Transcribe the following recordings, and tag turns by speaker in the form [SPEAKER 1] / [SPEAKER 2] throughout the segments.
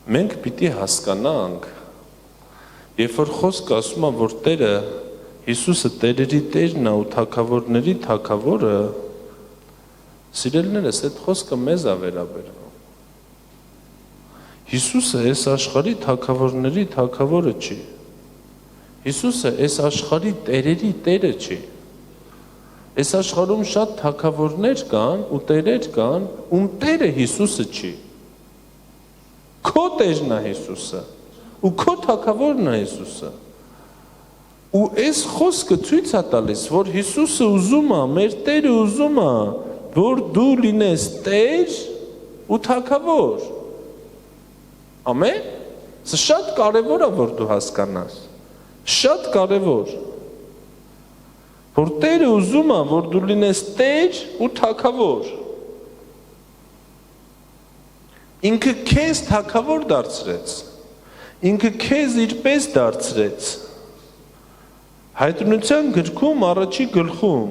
[SPEAKER 1] Մենք պիտի հասկանանք, երբ որ խոսքը ասում է, որ Տերը Հիսուսը տերերի Տերն է ու թագավորների թագավորը, սիրելիներս, այդ խոսքը մեզ է վերաբերվում։ Հիսուսը այս աշխարհի թագավորների թագավորը չի։ Հիսուսը այս աշխարհի տերերի Տերը չի։ Այս աշխարհում շատ թագավորներ կան ու տերեր կան, ում Տերը Հիսուսը չի։ Քո Տերն է Հիսուսը, ու քո թագավորն է Հիսուսը։ Ու այս խոսքը ցույց է տալիս, որ Հիսուսը ուզում է, մեր Տերը ուզում է, որ դու լինես Տեր ու թագավոր։ Ամեն։ Սա շատ կարևոր է, որ դու հասկանաս։ Շատ կարևոր։ Որ Տերը ուզում է, որ դու լինես Տեր ու թագավոր։ Ինքը քեզ թագավոր դարձրեց։ Ինքը քեզ իրպես դարձրեց։ Հայտնության գրքում առաջի գլխում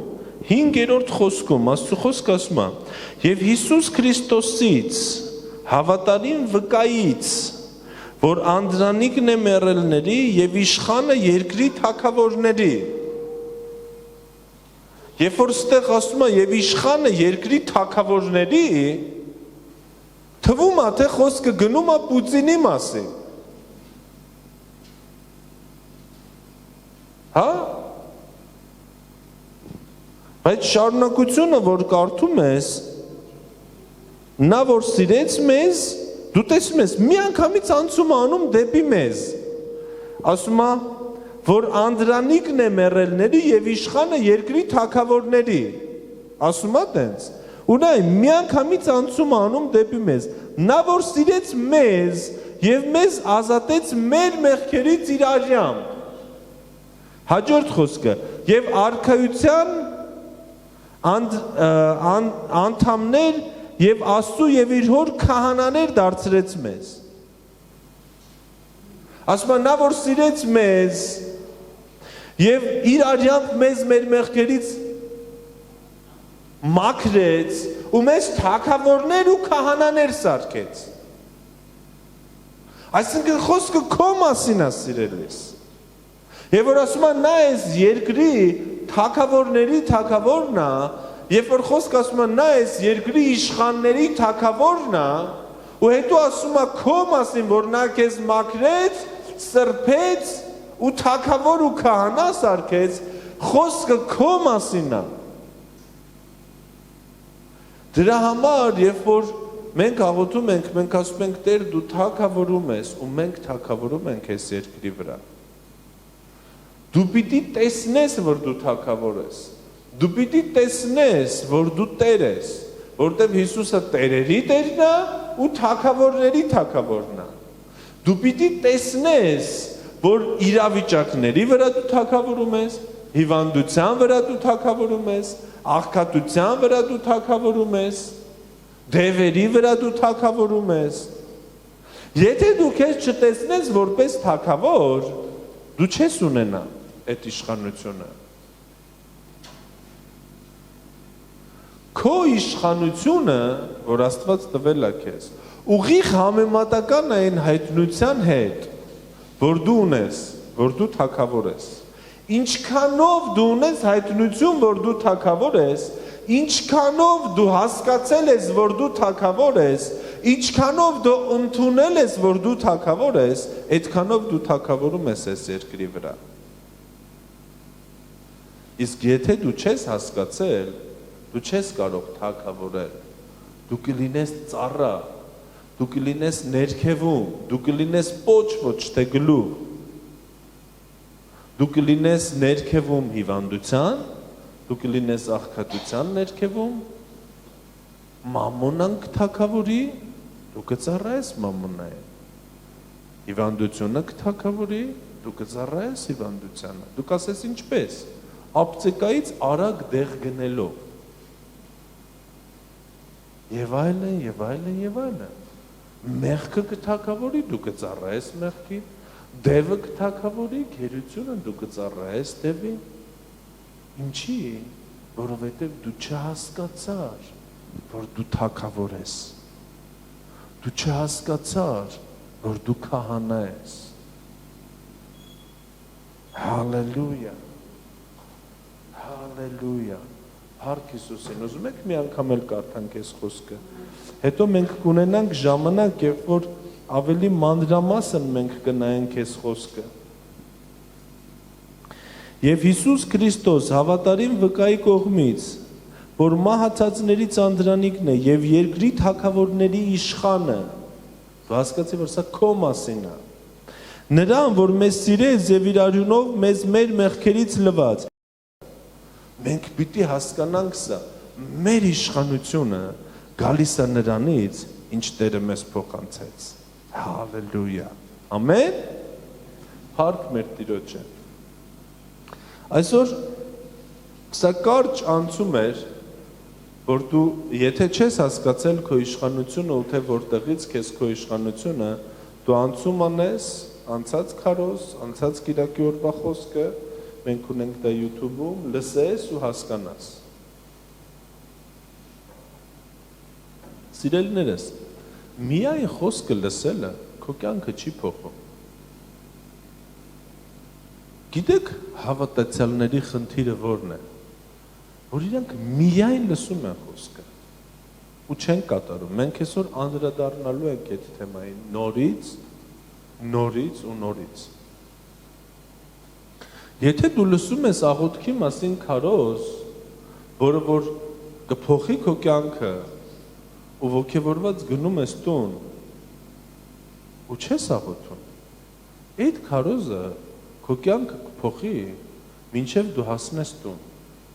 [SPEAKER 1] 5-րդ խոսքում Աստծո խոսքը ասում է. «Եվ Հիսուս Քրիստոսից հավատարիմ վկայից, որ անդրանիկն է մեռելների եւ իշխանը երկրի թագավորների»։ Երբ որ ստեղ ասում է եւ իշխանը երկրի թագավորների, թվում է թե խոսքը գնում է Պուտինի մասին։ Հա? Բայց շարունակությունը, որ կարդում ես, նա որ սիրեց մեզ, դու տեսնում ես, մի անգամից անցում անում դեպի մեզ։ Ասում է, որ անդրանիկն է մեռելների եւ իշխանը երկրի թագավորների։ Ասում է տենց։ Ու նա մի անգամից անցում անում դեպի մեզ։ Նա որ սիրեց մեզ եւ մեզ ազատեց մեր մեղքերից իր արյամբ։ Հաջորդ խոսքը. եւ արքայության անդամներ եւ Աստծո եւ իր հոր քահանաներ դարձրեց մեզ։ Ասում է, նա որ սիրեց մեզ եւ իր արյամբ մեզ մեր մեղքերից մաքրեց ու մեզ թագավորներ ու քահանաներ սարքեց։ Այսինքն խոսքը քո մասին է, սիրելիս։ Եվ որ ասում է, նա այս երկրի թագավորների թագավորն է, երբ որ խոսքը ասում է, նա այս երկրի իշխանների թագավորն է, ու հետո ասում է քո մասին, որ նա քեզ մաքրեց, սրբեց ու թագավոր ու քահանա սարքեց, խոսքը քո մասին է։ Դրա համար, երբ որ մենք աղոթում ենք, մենք ասում ենք, Տեր, դու թագավորում ես, ու մենք թագավորում ենք այս երկրի վրա։ Դու պիտի տեսնես, որ դու թագավոր ես։ Դու պիտի տեսնես, որ դու Տեր ես, որտեղ Հիսուսը տերերի Տերն է ու թագավորների թագավորն է։ Դու պիտի տեսնես, որ իրավիճակների վրա դու թագավորում ես, հիվանդության վրա դու թագավորում ես, աղքատության վրա դու թագավորում ես, դևերի վրա դու թագավորում ես։ Եթե դու քեզ չտեսնես որպես թագավոր, դու չես ունենա այդ իշխանությունը։ Քո իշխանությունը, որ Աստված տվել է քեզ, ուղիղ համեմատական է այն հայտնության հետ, որ դու ունես, որ դու թագավոր ես։ Ինչքանով դու ունես հայտնություն, որ դու թագավոր ես, ինչքանով դու հասկացել ես, որ դու թագավոր ես, ինչքանով դու ընդունել ես, որ դու թագավոր ես, այդքանով դու թագավորում ես այս երկրի վրա։ Իսկ եթե դու չես հասկացել, դու չես կարող թագավորել, դու կլինես ծառա, դու կլինես ներքևում, դու կլինես ոչ թե գլուխ, դու կլինես ներքևում հիվանդության, դու կլինես աղքատության ներքևում, մամոնան կթագավորի, դու կծառայես մամոնային, հիվանդությունը կթագավորի, դու կծառայես հիվանդությանը, դու կասես ինչպես, ապտեկայից արագ դեղ գնելով, եւ այլն, եւ այլն, եւ այլն, մեղքը կթագավորի, դու կծառայես մեղքին, դևը կթագավորի, գերությունը դու կծառայես դևին, ինչի, որովհետև դու չհասկացար, որ դու թագավոր ես, դու չհասկացար, որ դու քահանա ես։ Հալելույա։ Հալելույա։ Փառք Հիսուսին։ Ուզում եք մի անգամ էլ կարդանք այս խոսքը։ Հետո մենք կունենանք ժամանակ, երբ որ ավելի մանրամասն մենք կնայենք այս խոսքը։ Եվ Հիսուս Քրիստոս հավատարիմ վկայի կողմից, որ մահացածներից անդրանիկն է եւ երկրի թագավորների իշխանը, դու հասկացի, որ սա քո մասին է, նրան, որ մեզ սիրեց եւ իր արյունով մեզ մեր մեղքերից լվաց, մենք պիտի հասկանանք սա, մեր իշխանությունը գալիս է նրանից, ինչ Տերը մեզ փոխանցեց։ Հալելույա։ Ամեն։ Փառք մեր Տիրոջը։ Այսօր սա կարճ անցում էր, որ դու եթե չես հասկացել քո իշխանությունը ու թե որտեղից քեզ քո իշխանությունը, դու անցում անես, անցած քարոզ, անցած Կիրակի օրվա խոսքը, մենք ունենք դա YouTube-ում, լսես ու հասկանաս։ Սիրելիներս, միայն խոսքը լսելը քո կյանքը չի փոխում։ Գիտեք հավատացյալների խնդիրը որն է, որ իրանք միայն լսում են խոսքը ու չեն կատարում։ Մենք այսօր անդրադառնալու ենք այդ թեմային նորից ու նորից։ Եթե դու լսում ես աղոթքի մասին քարոզ, որը որ կփոխի քո կյանքը ու ոգևորված գնում ես տուն ու չես աղոթում, այդ քարոզը քո կյանքը կփոխի, մինչև դու հասնես տուն։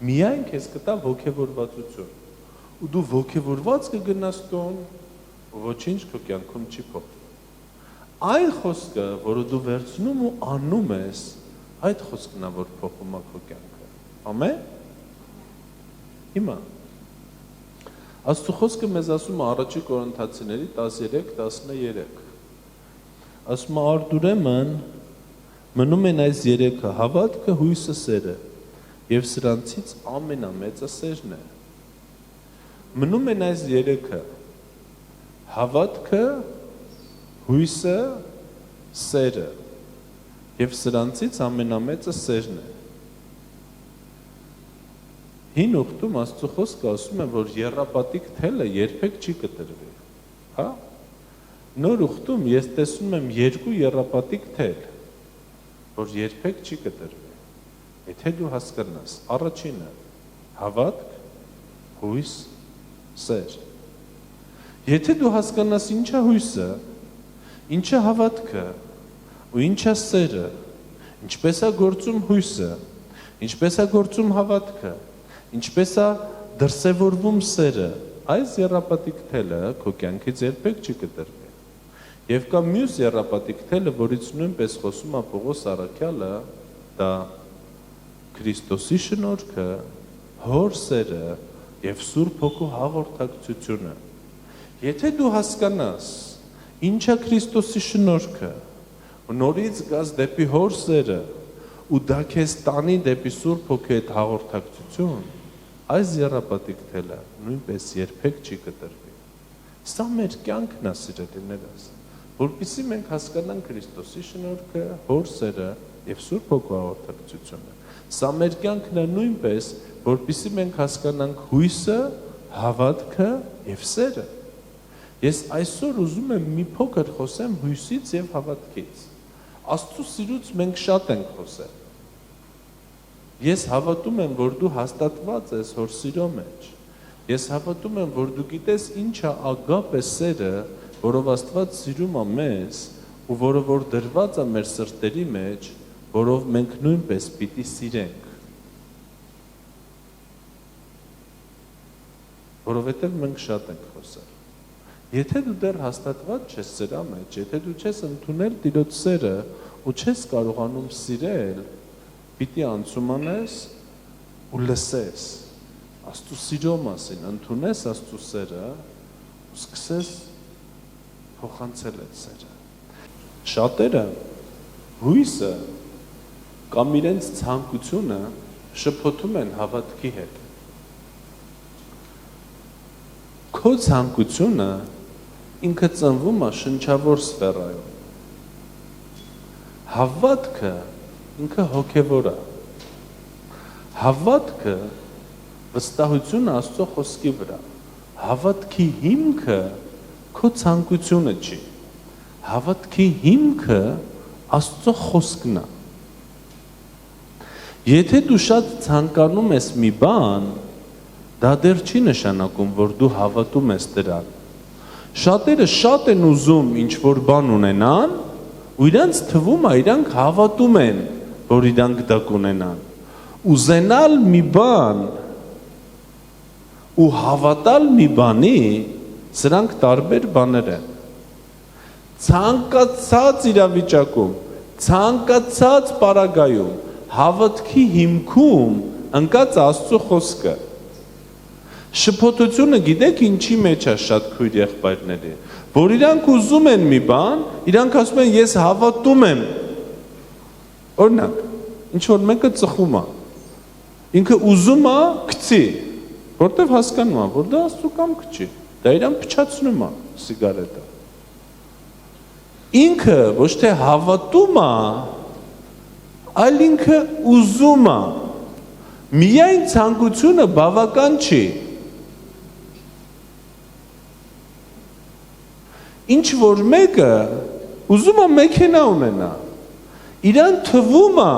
[SPEAKER 1] Միայն քեզ կտա ոգևորվածություն։ Ու դու ոգևորված կգնաս տուն, ու ոչինչ քո կյանքում չի փոխվի։ Այն խոսքը, որը դու վերցնում ու անում ես, այդ խոսքն է, որ փոխում է քո կյանքը։ Ամեն։ Հիմա Աստծո խոսքը մեզ ասում է առաջի Կորինթացիների 13:13։ Ասում է արդուրեմն մնում են այս երեքը, հավատքը, հույսը, սերը, և սրանցից ամենամեծը սերն է։ Մնում են այս երեքը, հավատքը, հույսը, սերը, և սրանցից ամենամեծը սերն է։ Հին ուխտում Աստծո խոսքը ասում է, որ եռապատիկ թելը երբեք չի կտրվի։ Հա? Նոր ուխտում ես տեսնում եմ երկու եռապատիկ թել, որ երբեք չի կտրվի, եթե դու հասկանաս, առաջինը, հավատք, հույս, սեր։ Եթե դու հասկանաս ինչ է հույսը, ինչ է հավատքը, ու ինչ է սերը, ինչպես է գործում հույսը, ինչպես է գործում հավատքը, ինչպես է դրսևորվում սերը, այս եռապատիկ թելը քո կյանքից երբեք չի կտրվի։ Եվ կա մյուս եռապատիկ թելը, որից նույնպես խոսում է Պողոս առաքյալը, դա Քրիստոսի շնորհքը, Հոր սերը եւ Սուրբ Հոգու հաղորդակցությունը։ Եթե դու հասկանաս, ինչ է Քրիստոսի շնորհքը, ու նորից գաս դեպի Հոր սերը, ու դա քեզ տանի դեպի Սուրբ Հոգու հետ հաղորդակցություն, այս եռապատիկ թելը նույնպես երբեք չի կտրվի։ Սա մեր կյանքն է, սիրելիներս, որպեսզի մենք հասկանանք Քրիստոսի շնորհքը, Հոր սերը եւ Սուրբ Հոգու հաղորդակցությունը։ Սա մեր կյանքն է նույնպես, որպեսզի մենք հասկանանք հույսը, հավատքը եւ սերը։ Ես այսօր ուզում եմ մի փոքր խոսեմ հույսից եւ հավատքից։ Աստծո սիրուց մենք շատ ենք խոսել։ Ես հավատում եմ, որ դու հաստատված ես Հոր սիրո մեջ։ Ես հավատում եմ, որ դու գիտես ինչ է ագապե սերը, որով Աստված սիրում է մեզ, ու որը որ դրված է մեր սրտերի մեջ, որով մենք նույնպես պիտի սիրենք։ Որովհետև մենք շատ ենք խոսել։ Եթե դու դեռ հաստատված չես սրա մեջ, եթե դու չես ընդունել Տիրոջ սերը ու չես կարողանում սիրել, պիտի անցումանես ու լսես Աստծո սիրո մասին, ընդունես Աստծո սերը ու սկսես փոխանցել այդ սերը։ Շատերը հույսը կամ իրենց ցանկությունը շփոթում են հավատքի հետ։ Քո ցանկությունը ինքը ծնվում է շնչավոր սֆերայում։ Հավատքը ինքը հոգևոր է։ Հավատքը վստահություն Աստծո խոսքի վրա։ Հավատքի հիմքը քո ցանկությունը չի։ Հավատքի հիմքը Աստծո խոսքն է։ Եթե դու շատ ցանկանում ես մի բան, դա դեռ չի նշանակում, որ դու հավատում ես դրան։ Շատերը շատ են ուզում ինչ-որ բան ունենան, ու իրանց թվում է իրանք հավատում են, որ իրանք դա կունենան։ Ուզենալ մի բան ու հավատալ մի բանի, սրանք տարբեր բաներ են։ Ցանկացած իրավիճակում, ցանկացած պարագայում, հավատքի հիմքում ընկած Աստծո խոսքը։ Շփոթությունը գիտեք ինչի մեջ է շատ քույր եղբայրների, որ իրանք ուզում են մի բան, իրանք ասում են ես հավատում եմ։ Օրինակ, ինչ որ մեկը ծխում է, ինքը ուզում է գցի, որտեվ հասկանում է, որ դա Աստծո կամքը չի, դա իրան փչացնում է սիգարետը։ Ինքը ոչ թե հավատում է, այլ ինքը ուզում է։ Միայն ցանկությունը բավական չի։ Ինչ որ մեկը ուզում է մեքենա ունենա, իրան թվում է,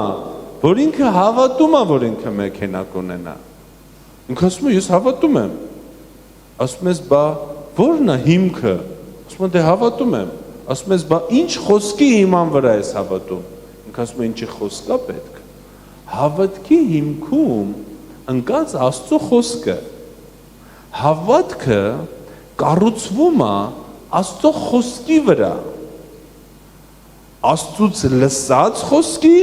[SPEAKER 1] որ ինքը հավատում է, որ ինքը մեքենա կունենա։ Ինքը ասում է, ես հավատում եմ։ Ասում ես, բա ո՞րն է հիմքը։ Ասում է, դե հավատում եմ։ Ասում ես, բա ինչ խոսքի հիման վրա ես հավատում։ Ինքը ասում է, ինչի խոսք է պետք։ Հավատքի հիմքում ընկած Աստծո խոսքը։ Հավատքը կառուցվում է Աստծո խոսքի վրա, Աստծուց լսած խոսքի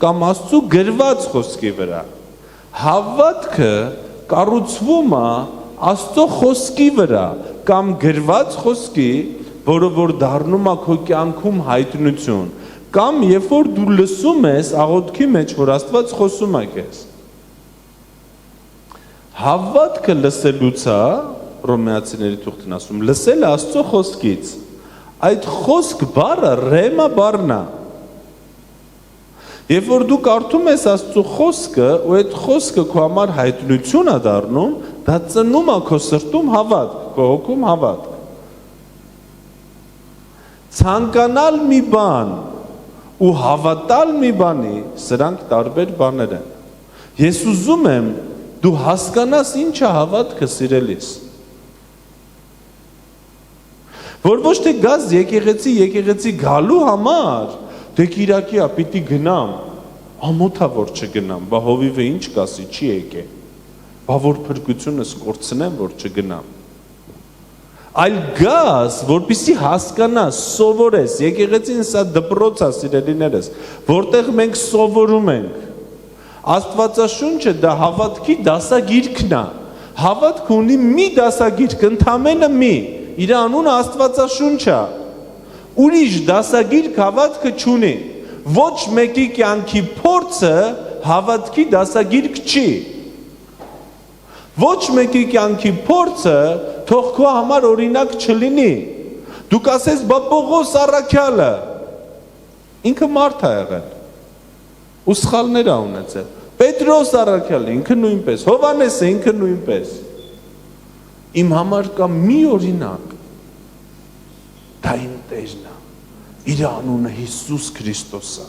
[SPEAKER 1] կամ Աստծո գրված խոսքի վրա։ Հավատքը կառուցվում է Աստծո խոսքի վրա կամ գրված խոսքի, որը որ դառնում է քո կյանքում հայտնություն, կամ երբ որ դու լսում ես աղոթքի մեջ, որ Աստված խոսում է քեզ։ Հավատքը լսելուց է, Ռոմեացիների թուղթն ասում, լսել Աստծո խոսքից։ Այդ խոսք բառը ռեմա բառն է։ Երբ որ դու կարդում ես Աստծո խոսքը, ու այդ խոսքը քո համար հայտնություն է դառնում, դա ծնում է քո սրտում հավատք, քո հոգում հավատք։ Ցանկանալ մի բան ու հավատալ մի բանի, սրանք տարբեր բաներ են։ Ես ուզում եմ դու հասկանաս ինչ է հավատքը սիրելիս։ Որ ոչ թե գազ եկեղեցի գալու համար, դե Կիրակի է պիտի գնամ, ամոթա որ չգնամ, բա հովիվը ինչ կասի, չի եկե, բա որ փրկությունս կորցնեմ, որ չգնամ։ Այլ գազ, որպեսզի հասկանաս, սովորես, եկեղեցին սա դպրոց է սիրելիներս, որտեղ մենք սովորում ենք։ Աստվածաշունչը դա հավատքի դասագիրքն է։ Հավատք ունի մի դասագիրք, ընդամենը մի, իր անունը Աստվածաշունչ է։ Ուրիշ դասագիրք հավատքը չունի։ Ոչ մեկի կյանքի փորձը հավատքի դասագիրք չի։ Ոչ մեկի կյանքի փորձը թող քո համար օրինակ չլինի։ Դու կասես, բա Պողոս առաքյալը ինքը մարդ է եղել։ Ու սխալներ ա ունեցել։ Պետրոս առաքյալը ինքը նույնպես, Հովանեսը ինքը նույնպես։ Իմ համար կա մի օրինակ, դա իմ Տերն է, իր անունը Հիսուս Քրիստոս է։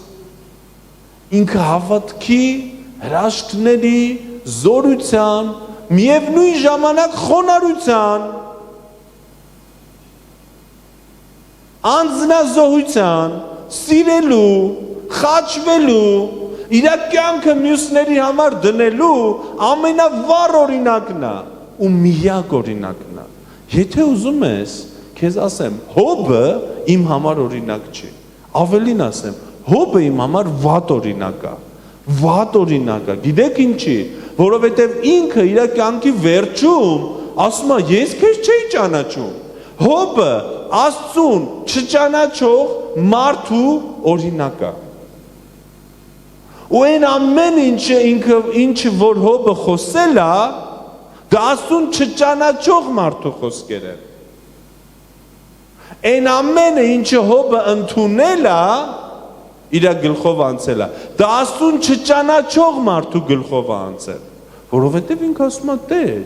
[SPEAKER 1] Ինքը հավատքի, հրաշքների, զորության, միևնույն ժամանակ խոնարհության, անձնազոհության, սիրելու, խաչվելու, իր կյանքը մյուսների համար դնելու ամենավառ օրինակն է ու միակ օրինակն է։ Եթե ուզում ես, քեզ ասեմ, Հոբը իմ համար օրինակ չի։ Ավելին ասեմ, Հոբը իմ համար վատ օրինակ է։ Վատ օրինակ է։ Գիտեք ինչի, որովհետև ինքը իր կյանքի վերջում ասում է, ես քեզ չէի ճանաչում։ Հոբը Աստծուն չճանաչող մարդու օրինակ է։ Ու այն ամեն ինչը որ Հոբը խոսել է, դա Աստծուն չճանաչող մարդու խոսքեր են։ Այն ամենը ինչը Հոբը ընդունել է, իր գլխով անցել է։ Դա Աստծուն չճանաչող մարդու գլխով է անցել, որովհետև ինքը ասում է Տեր,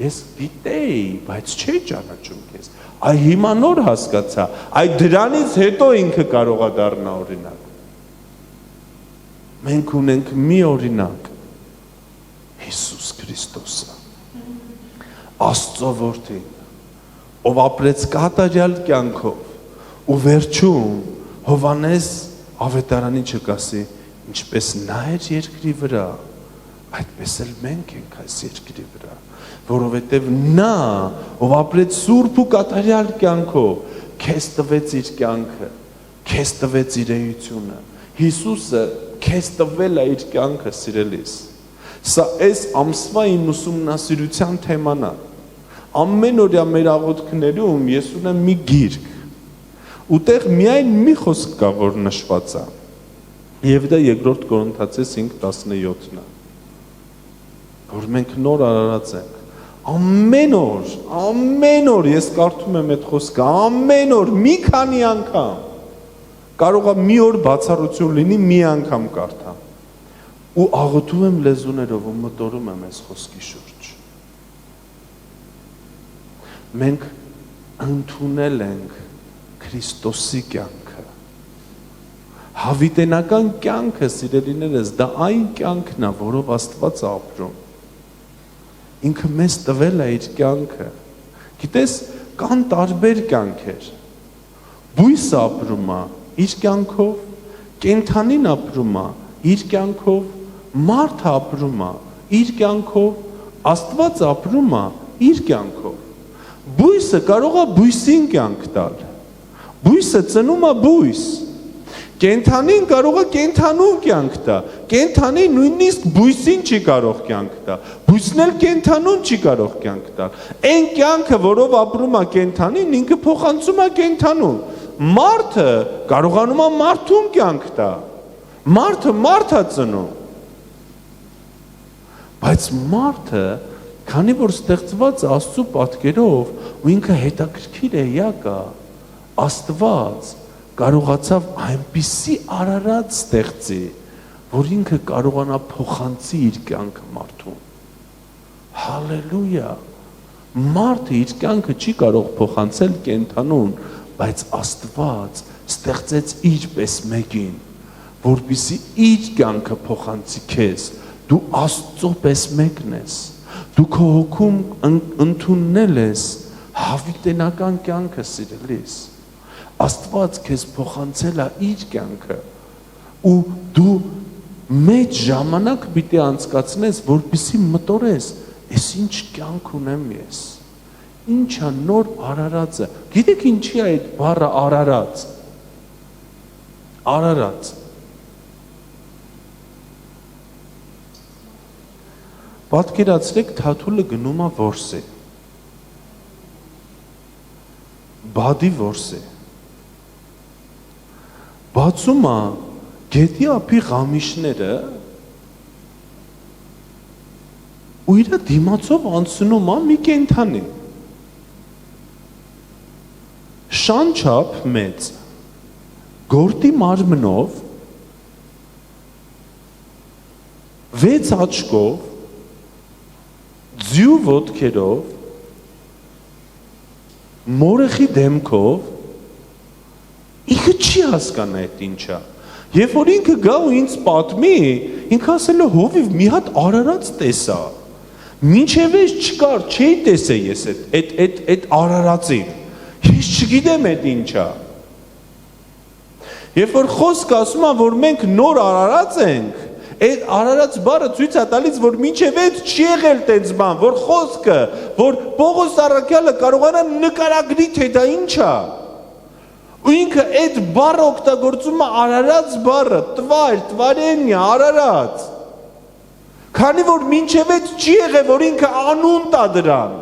[SPEAKER 1] ես գիտեի, բայց չէի ճանաչում քեզ։ Այ հիմա նոր հասկացա, այ դրանից հետո ինքը կարող է դառնա օրինակ։ Մենք ունենք մի օրինակ, Հիսուս Քրիստոսը, Աստծո որդին, ով ապրեց կատարյալ կյանքով ու վերջում Հովհաննես ավետարանի չկասի, ինչպես նա էր երկրի վրա, այդպես էլ մենք ենք այս երկրի վրա, որովհետև նա, ով ապրեց սուրբ ու կատարյալ կյանքով, քեզ տվեց իր կյանքը, քեզ տվեց իր էությունը, Հիսուսը քեզ տվել է իր կյանքը, սիրելիս։ Սա այս ամսվա իմ ուսումնասիրության թեման է։ Ամեն օրյա մեր աղոթքներում ես ունեմ մի գիրք, ուտեղ միայն մի խոսք կա, որ նշված է, և դա երկրորդ Կորինթացիս 5:17-ն է, որ մենք նոր արարած ենք։ Ամեն օր ես կարդում եմ այդ խոսքը, ամեն օր մի քանի անգամ, կարող է մի օր բացառություն լինի, մի անգամ կարդամ, ու աղոթում եմ լեզուներով ու մտորում եմ այս խոսքի շուրջ։ Մենք ընդունել ենք Քրիստոսի կյանքը, հավիտենական կյանքը, սիրելիներս, դա այն կյանքն է, որով Աստված է ապրում, ինքը մեզ տվել է իր կյանքը, գիտես, կան տարբեր կյանքեր, բույսը ապրում է իր կյանքով, կենդանին ապրում է իր կյանքով, մարդը ապրում է իր կյանքով, Աստված ապրում է իր կյանքով, բույսը կարող է բույսին կյանք տալ, բույսը ծնում է բույս, կենդանին կարող է կենդանուն կյանք տա, կենդանին նույնիսկ բույսին չի կարող կյանք տա, բույսն էլ կենդանուն չի կարող կյանք տալ, այն կյանքը, որով ապրում է կենդանին, ինքը փոխանցում է կենդանուն, մարդը կարողանում է մարդուն կյանք տա, մարդը մարդ է ծնում, բայց մարդը, քանի որ ստեղծված է Աստծո պատկերով, ու ինքը հետաքրքիր է յակա, Աստված կարողացավ այնպիսի արարած ստեղծի, որ ինքը կարողանա փոխանցի իր կյանքը մարդուն։ Հալելույա։ Մարդը իր կյանքը չի կարող փոխանցել կենդանուն, բայց Աստված ստեղծեց իրպես մեկին, որպեսզի իր կյանքը փոխանցի քեզ, դու Աստծո պես մեկն ես, դու քո հոգում ընդունել ես հավիտենական կյանքը, սիրելիս, Աստված քեզ փոխանցել է իր կյանքը, ու դու մեծ ժամանակ պիտի անցկացնես, որպեսզի մտորես, ես ինչ կյանք ունեմ ես, ինչա նոր արարածը, գիտեք ինչի է այդ բառը արարած, արարած, պատկերացրեք Թաթուլը գնում է որսի, բադի որսի, բացում է գետի ափի ղամիշները ու իր դիմացով անցնում է մի կենդանի, շան չափ մեծ, գորտի մարմնով, 6 աչքով, ձյու ոտքերով, մորեխի դեմքով, ինքը չի հասկանա այդ ինչա, երբ որ ինքը գա ու ինձ պատմի, ինքը ասել է հովիվ մի հատ արարած տեսա, մինչև ես չկար, չէի տեսե ես այդ արարածին, ես չգիտեմ այդ ինչա, երբ որ խոսք ասում է, որ մենք նոր արարած ենք, այդ արարած բառը ցույց է տալիս, որ մինչև այդ չի եղել տենց բան, որ խոսքը, որ Պողոս առաքյալը կարողանա նկարագրի, թե դա ինչա, ու ինքը այդ բառը օգտագործում է արարած բառը, տվարենյա, արարած, քանի որ մինչև այդ չի եղել, որ ինքը անուն տա դրան,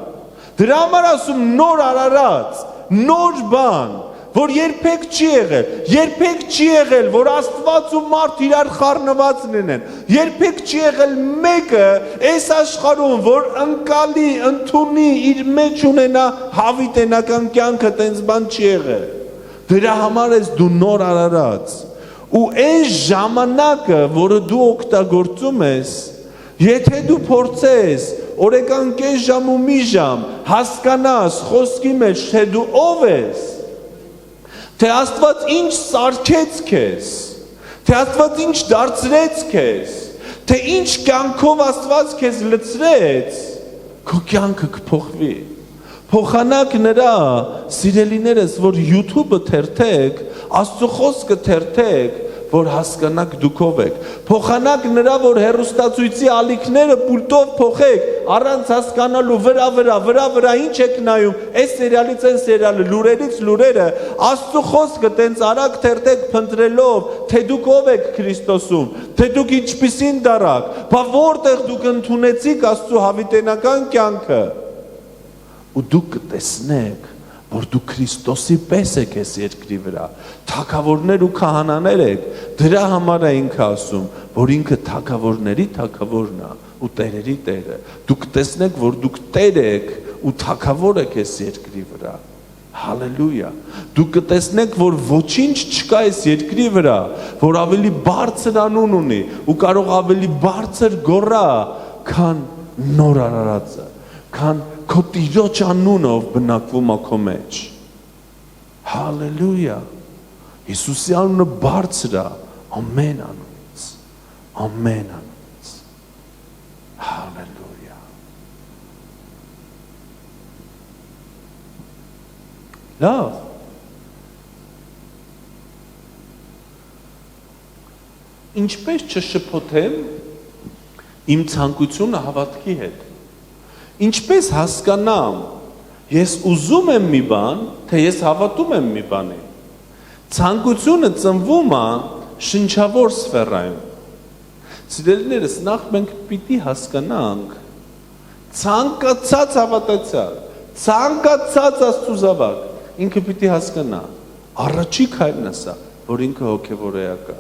[SPEAKER 1] դրա համար ասում նոր արարած, նոր բան, որ երբեք չի եղել, որ Աստված ու մարդ իրար խառնված լինեն, երբեք չի եղել մեկը այս աշխարհում, որ ընկալի, ընդունի, իր մեջ ունենա հավիտենական կյանքը, տենց բան չի եղել, դրա համար ես դու նոր արարած, ու այն ժամանակը, որը դու օգտագործում ես, եթե դու փորձես օրական կես ժամ ու մի ժամ հասկանաս խոսքի մեջ, թե դու ով ես, թե Աստված ինչ սարքեց քեզ, թե Աստված ինչ դարձրեց քեզ, թե ինչ կյանքով Աստված քեզ լցրեց, քո կյանքը կփոխվի։ Փոխանակ նրա սիրելիներս, որ YouTube-ը թերթեք, Աստծո խոսքը թերթեք, որ հասկանաք դուք ով եք։ Փոխանակ նրա, որ հեռուստացույցի ալիքները պուլտով փոխեք, առանց հասկանալու վրա ինչ եք նայում, այս սերիալից այն սերիալը, լուրերից լուրերը, Աստծո խոսքը տենց արագ թերթեք փնտրելով, թե դուք ով եք Քրիստոսում, թե դուք ինչպիսին դարակ, բա որտեղ դուք ընդունեցիք Աստծո հավիտենական կյանքը, ու դուք կտեսնեք, որ դու Քրիստոսի պես եք այս երկրի վրա, թագավորներ ու քահանաներ եք, դրա համար է ինքը ասում, որ ինքը թագավորների թագավորն է ու տերերի տերը, դուք տեսնեք, որ դուք տեր եք ու թագավոր եք այս երկրի վրա, հալելույա, դուք կտեսնեք, որ ոչինչ չկա այս երկրի վրա, որ ավելի բարձր անուն ունի ու կարող ավելի բարձր գոռա, քան նոր արարածը, քան քո Տիրոջ անունով բնակվում է քո մեջ։ Հալելույա։ Հիսուսի անունը բարձր է ամեն անունից, ամեն անունից։ Հալելույա։ Լավ։ Ինչպես չշփոթեմ իմ ցանկությունը հավատքի հետ։ Ինչպես հասկանամ, ես ուզում եմ մի բան, թե ես հավատում եմ մի բանի։ Ցանկությունը ծնվում է շնչավոր սֆերայում։ Սիրելիներս, նախ մենք պիտի հասկանանք, ցանկացած հավատացյալ, ցանկացած Աստծո զավակ, ինքը պիտի հասկանա, առաջի քայլն է սա, որ ինքը հոգևոր էակ է։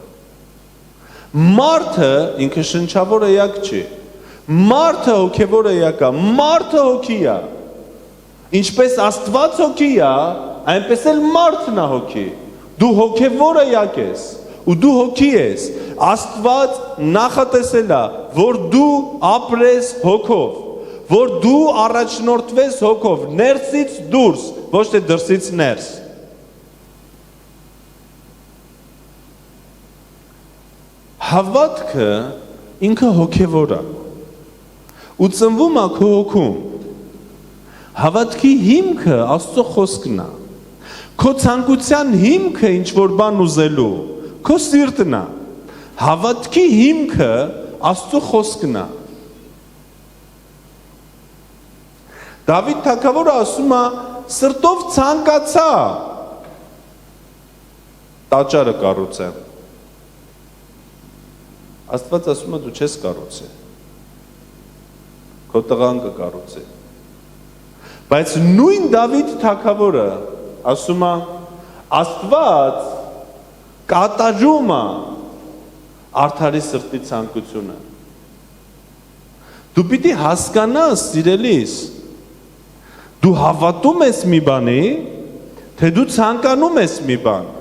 [SPEAKER 1] Մարդը ինքը շնչավոր էակ չի։ Մարդը հոգևոր էակ է, մարդը հոգի է։ Ինչպես Աստված հոգի է, այնպես էլ մարդն է հոգի։ Դու հոգևոր էակ ես, ու դու հոգի ես։ Աստված նախատեսել է, որ դու ապրես հոգով, որ դու առաջնորդվես հոգով, ներսից դուրս, ոչ թե դրսից ներս։ Հավատքը ինքը հոգևոր է։ Ու ծնվում է քո հոգում։ Հավատքի հիմքը Աստծո խոսքն է։ Քո ցանկության հիմքը ինչ որ բան ուզելու, քո սիրտն է։ Հավատքի հիմքը Աստծո խոսքն է։ Դավիթ թագավորը ասում է, սրտով ցանկացա տաճարը կառուցեմ։ Աստված ասում է, դու չես կառուցել։ Քո տղան կկառուցի։ Բայց նույն Դավիթ թագավորը ասում է, Աստված կատարում է արդարի սրտի ցանկությունը։ Դու պիտի հասկանաս, սիրելիս, դու հավատում ես մի բանի, թե դու ցանկանում ես մի բան։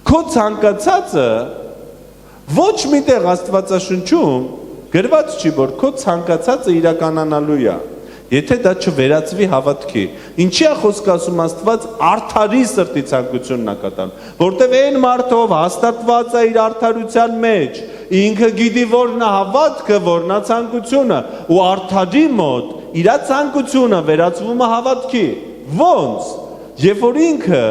[SPEAKER 1] Քո ցանկացածը ոչ միտեղ Աստվածաշնչում գրված չի, որ քո ցանկացածը իրականանալու է, եթե դա չվերածվի հավատքի։ Ինչի է խոսքը ասում Աստված արդարի սրտի ցանկությունն է կատարում, որտեղ այն մարդով հաստատված է իր արդարության մեջ, ինքը գիտի որն է հավատքը, որն է ցանկությունը, ու արդարի մոտ իր ցանկությունը վերածվում է հավատքի։ Ոնց, երբ որ ինքը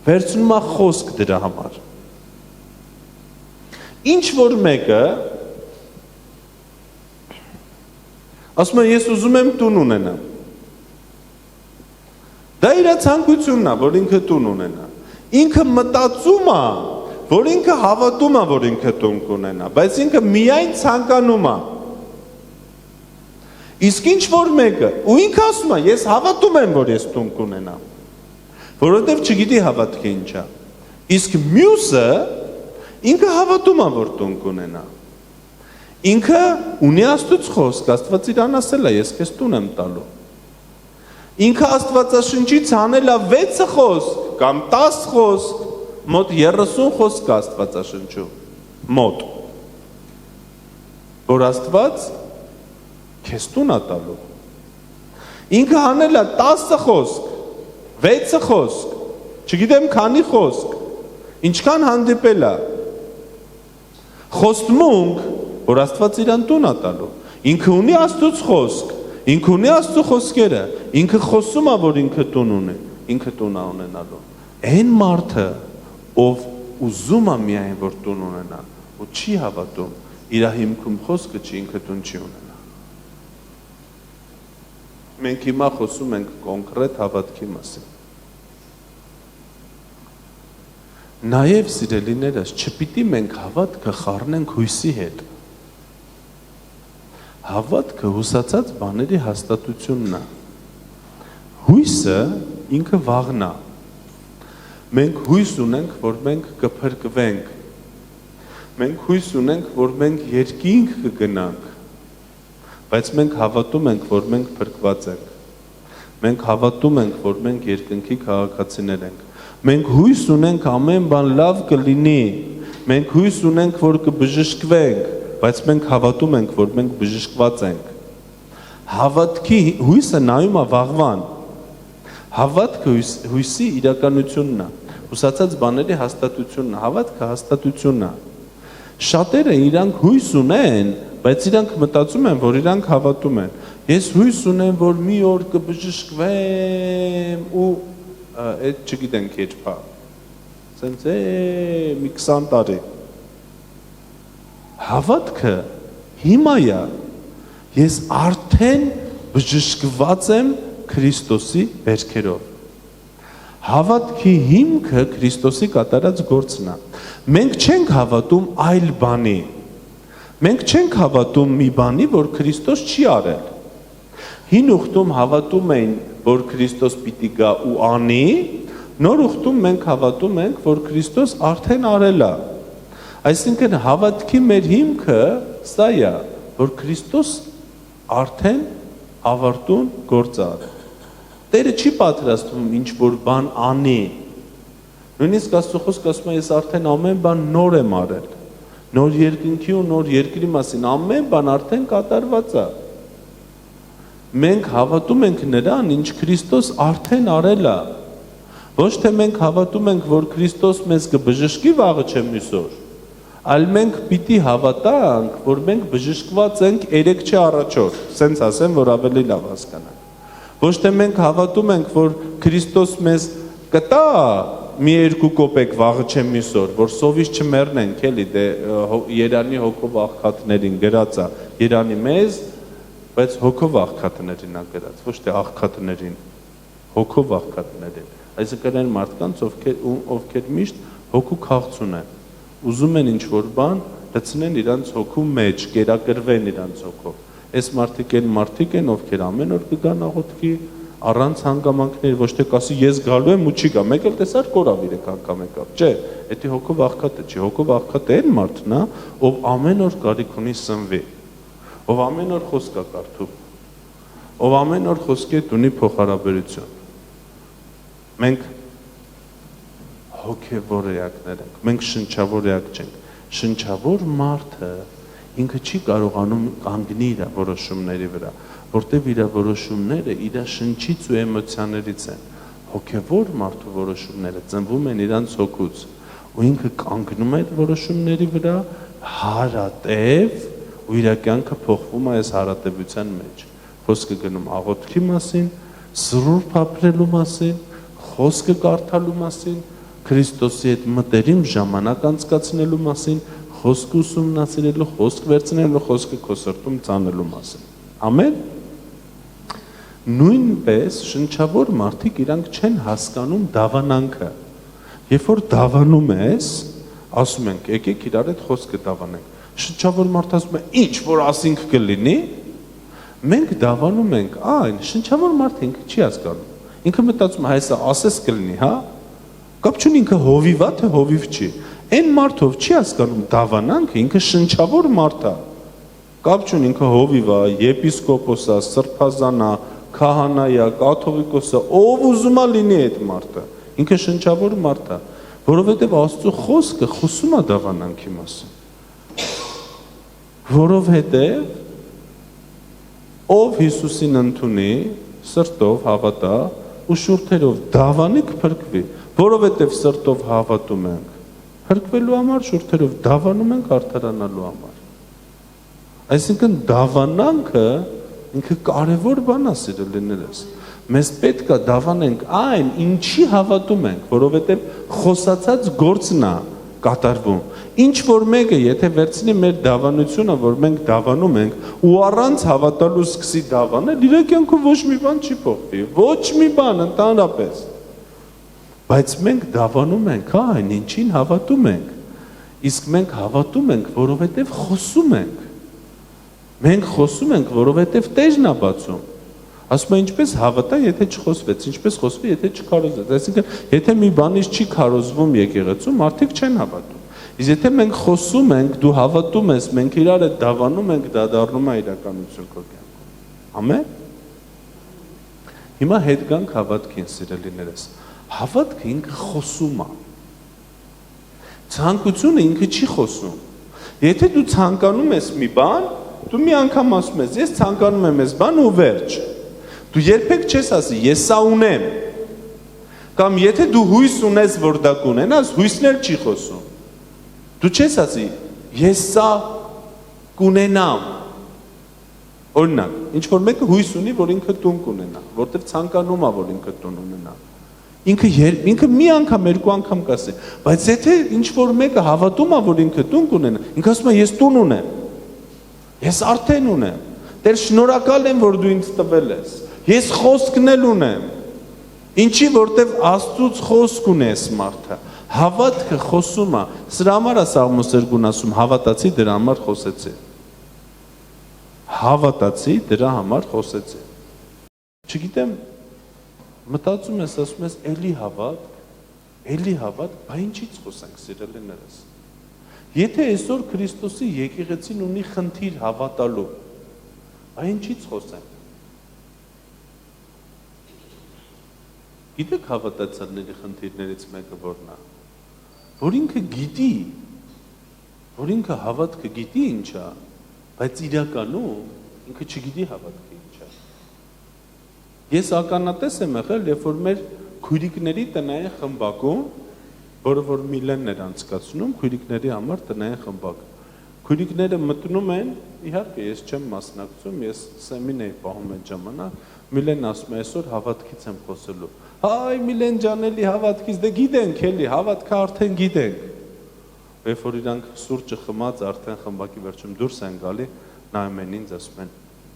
[SPEAKER 1] վերցնում է խոսք դրա համար։ Ինչ որ մեկը ասում է, ես ուզում եմ տուն ունենամ։ Դա իր ցանկությունն է, որ ինքը տուն ունենա։ Ինքը մտածում է, որ ինքը հավատում է, որ ինքը տուն կունենա, բայց ինքը միայն ցանկանում է։ Իսկ ինչ որ մեկը, ու ինքը ասում է, ես հավատում եմ, որ ես տուն կունենամ, որովհետև չգիտի հավատքը ինչ է։ Իսկ մյուսը ինքը հավատում է, որ տուն կունենա։ Ինքը ունի Աստծուց խոսք, Աստված իրան ասել է, ես քեզ տուն եմ տալու։ Ինքը Աստվածաշնչից հանել է 6 խոսք կամ 10 խոսք, մոտ 30 խոսք կա Աստվածաշնչում, մոտ, որ Աստված քեզ տուն է տալու։ Ինքը հանել է 10 խոսք, 6 խոսք, չգիտեմ քանի խոսք, ինչքան հանդիպել է։ Խոստմունք, որ Աստված իրան տուն է տալու։ Ինքը ունի Աստծուց խոսք, ինքը ունի Աստծու խոսքերը, ինքը խոսում է, որ ինքը տուն ունի, ինքը տուն է ունենալու։ Այն մարդը, ով ուզում է միայն, որ տուն ունենա, ու չի հավատում, իր հիմքում խոսքը չի, ինքը տուն չի ունենա։ Մենք հիմա խոսում ենք կոնկրետ հավատքի մասին։ Նաև սիրելիներս, չպիտի մենք հավատքը խառնենք հույսի հետ։ Հավատքը հուսացած բաների հաստատությունն է։ Հույսը ինքը վաղն է։ Մենք հույս ունենք, որ մենք կփրկվենք։ Մենք հույս ունենք, որ մենք երկինք կգնանք։ Բայց մենք հավատում ենք, որ մենք փրկված ենք։ Մենք հավատում ենք, որ մենք երկնքի քաղաքացիներ ենք։ Մենք հույս ունենք ամեն բան լավ կլինի։ Մենք հույս ունենք, որ կբժշկվենք, բայց մենք հավատում ենք, որ մենք բժշկված ենք։ Հավատքի հույսը նայում է վաղվան։ Հավատքը հույսի իրականությունն է։ Հուսացած բաների հաստատությունն է, հավատքը հաստատությունն է։ Շատերը իրանք հույս ունեն, բայց իրանք մտածում են, որ իրանք հավատում են։ Ես հույս ունեմ, որ մի օր կբժշկվեմ ու այդ չգիտենք երբ է։ Սենց մի 20 տարի։ Հավատքը հիմա է։ Ես արդեն բժշկված եմ Քրիստոսի վերքերով։ Հավատքի հիմքը Քրիստոսի կատարած գործն է։ Մենք չենք հավատում այլ բանի։ Մենք չենք հավատում մի բանի, որ Քրիստոս չի արել։ Հին ուխտում հավատում էին, որ Քրիստոս պիտի գա ու անի, նոր ուխտում մենք հավատում ենք, որ Քրիստոս արդեն արել է։ Այսինքն հավատքի մեր հիմքը սա է, որ Քրիստոս արդեն ավարտուն գործ է արել։ Տերը չի պատրաստվում ինչ որ բան անի։ Նույնիսկ Աստծո խոսքը ասում է, ես արդեն ամեն բան նոր եմ արել։ Նոր երկնքի ու նոր երկրի մասին ամեն բան արդեն կատարված է։ Մենք հավատում ենք նրան, ինչ Քրիստոս արդեն արել է։ Ոչ թե մենք հավատում ենք, որ Քրիստոս մեզ կբժշկի վաղը չէ մյուսօր, այլ մենք պիտի հավատանք, որ մենք բժշկված ենք 3 չէ առաջօր, սենց ասեմ, որ ավելի լավ հասկանանք։ Ոչ թե մենք հավատում ենք, որ Քրիստոս մեզ կտա մի 2 կոպեկ վաղը չէ մյուսօր, որ սովից չմեռնենք, էլի դե Երանի հոգով աղքատներին գրած է, Երանի մեզ, բայց հոգով աղքատներին է գրած, ոչ թե աղքատներին, հոգով աղքատներին։ Այսինքն այն մարդկանց, ովքեր միշտ հոգու քաղց ունեն, ուզում են ինչ-որ բան լցնեն իրանց հոգու մեջ, կերակրվեն իրանց հոգով։ Այս մարդիկ են մարդիկ են, ովքեր ամեն օր կգան աղոթքի, առանց հանգամանքների, ոչ թե կասի ես գալու եմ ու չի գա, մեկ էլ տեսար կորավ 3 անգամ եկավ, չէ, դա հոգով աղքատը չի, հոգով աղքատը այն մարդն է, ով ամեն օր կարիք ունի սնվի, ով ամեն օր խոսք է կարդում, ով ամեն օր խոսքի հետ ունի փոխհարաբերություն։ Մենք հոգևոր էակներ ենք, մենք շնչավոր էակ չենք։ Շնչավոր մարդը ինքը չի կարողանում կանգնի իր որոշումների վրա, որտեղ իր որոշումները իր շնչից ու էմոցիաներից են։ Հոգևոր մարդու որոշումները ծնվում են իրանց հոգուց, ու ինքը կանգնում է այդ որոշումների վրա հարատև ու իր կյանքը փոխվում է այս հարատևության մեջ։ Խոսքը գնում աղոթքի մասին, սրուրբ ապրելու մասին, խոսքը կարդալու մասին, Քրիստոսի հետ մտերիմ ժամանակ անցկացնելու մասին, խոսք ուսումնասիրելու, խոսք վերցնելու, խոսքը քո սրտում ծանելու մասին։ Ամեն։ Նույնպես շնչավոր մարդիկ իրանք չեն հասկանում դավանանքը։ Երբ որ դավանում ես, ասում ենք, եկեք իրար հետ խոսքը դավանենք։ Շնչավոր մարդը ասում է, ինչ որ ասինք կլինի, մենք դավանում ենք, այն շնչավոր մարդը ինքը չի հասկանում։ Ինքը մտածում է, հայսա ասես կլինի, հա։ Կապ չունի ինքը հովիվ է, թե հովիվ չի։ Այն մարդով չի հասկանում դավանանքը, ինքը շնչավոր մարդ է։ Կապ չունի ինքը հովիվ է, եպիսկոպոս է, սրբազան է, քահանա է, կաթողիկոս է, ով ուզում է լինի այդ մարդը։ Ինքը շնչավոր մարդ է։ Որովհետև Աստծո խոսքը խոսում է դավանանքի մասին։ Որովհետև ով Հիսուսին ընդունի, սրտով հավատա ու շուրթերով դավանի կփրկվի, որովհետև սրտով հավատում ենք փրկվելու համար, շուրթերով դավանում ենք արդարանալու համար։ Այսինքն դավանանքը ինքը կարևոր բան է, սիրելիներս։ Մեզ պետք է դավանենք այն, ինչի հավատում ենք, որովհետև խոսացած գործն է կատարվում։ Ինչ որ մեկը, եթե վերցնի մեր դավանությունը, որ մենք դավանում ենք, ու առանց հավատալու սկսի դավանել, իր կյանքում ոչ մի բան չի փոխվի, ոչ մի բան ընդհանրապես։ Բայց մենք դավանում ենք այն, ինչին հավատում ենք։ Իսկ մենք հավատում ենք, որովհետև խոսում ենք։ Մենք խոսում ենք, որովհետև Տերն է բացում։ Ասում է ինչպես հավատա, եթե չխոսվեց, ինչպես խոսվի, եթե չքարոզվեց։ Այսինքն, եթե մի բանից չի քարոզվում եկեղեցում, մարդիկ չեն հավատում։ Իսկ եթե մենք խոսում ենք, դու հավատում ես, մենք իրար հետ դավանում ենք, դա դառնում է իրականություն քո կյանքում։ Ամեն։ Հիմա հետ գանք հավատքին, սիրելիներս։ Հավատքը ինքը խոսում է։ Ցանկությունը ինքը չի խոսում։ Եթե դու ցանկանում ես մի բան, դու մի անգամ ասում ես, ես ցանկանում եմ այս բան ու վերջ։ Դու երբեք չես ասի, ես սա ունեմ։ Կամ եթե դու հույս ունես, որ դա կունենաս, հույսն էլ չի խոսում։ Դու չես ասի, ես սա կունենամ։ Օրինակ, ինչ որ մեկը հույս ունի, որ ինքը տուն կունենա, որտեղ ցանկանում է, որ ինքը տուն ունենա։ Ինքը մի անգամ, երկու անգամ կասի, բայց եթե ինչ որ մեկը հավատում է, որ ինքը տուն կունենա, ինքը ասում է, ես տուն ունեմ։ Ես արդեն ունեմ։ Տեր շնորհակալ եմ, որ դու ինձ տվել ես։ Ես խոսքն էլ ունեմ։ Ինչի, որտև Աստծուց խոսք ունես մարդը։ Հավատքը խոսում է։ Սրա համար է Սաղմոս 2-ն ասում, հավատացի, դրա համար խոսեցի։ Հավատացի, դրա համար խոսեցի։ Չգիտեմ, մտածում ես, ասում ես, էլի հավատ, բա ինչից խոսենք, սիրելիներս։ Եթե այսօր Քրիստոսի եկեղեցին ունի խնդիր հավատալու, բա ինչից խոսենք։ Գիտեք հավատացյալների խնդիրներից մեկը որն է, որ ինքը գիտի, որ ինքը հավատքը գիտի ինչ է, բայց իրականում ինքը չգիտի հավատքը ինչ է։ Ես ականատես եմ եղել, երբ որ մեր քույրիկների տնային խմբակում, որը որ Միլենն էր անցկացնում, քույրիկների համար տնային խմբակ։ Քույրիկները մտնում են, իհարկե ես չեմ մասնակցում, ես սեմին էի պահում այդ ժամանակ, Միլենն ասում է, այսօր հավատքից եմ խոսելու։ Հայ Միլեն ջան, էլի հավատքից, դե գիտենք էլի, հավատքը արդեն գիտենք։ Երբ որ իրանք սուրճը խմած արդեն խմբակի վերջում դուրս են գալի, նայում են ինձ, ասում են,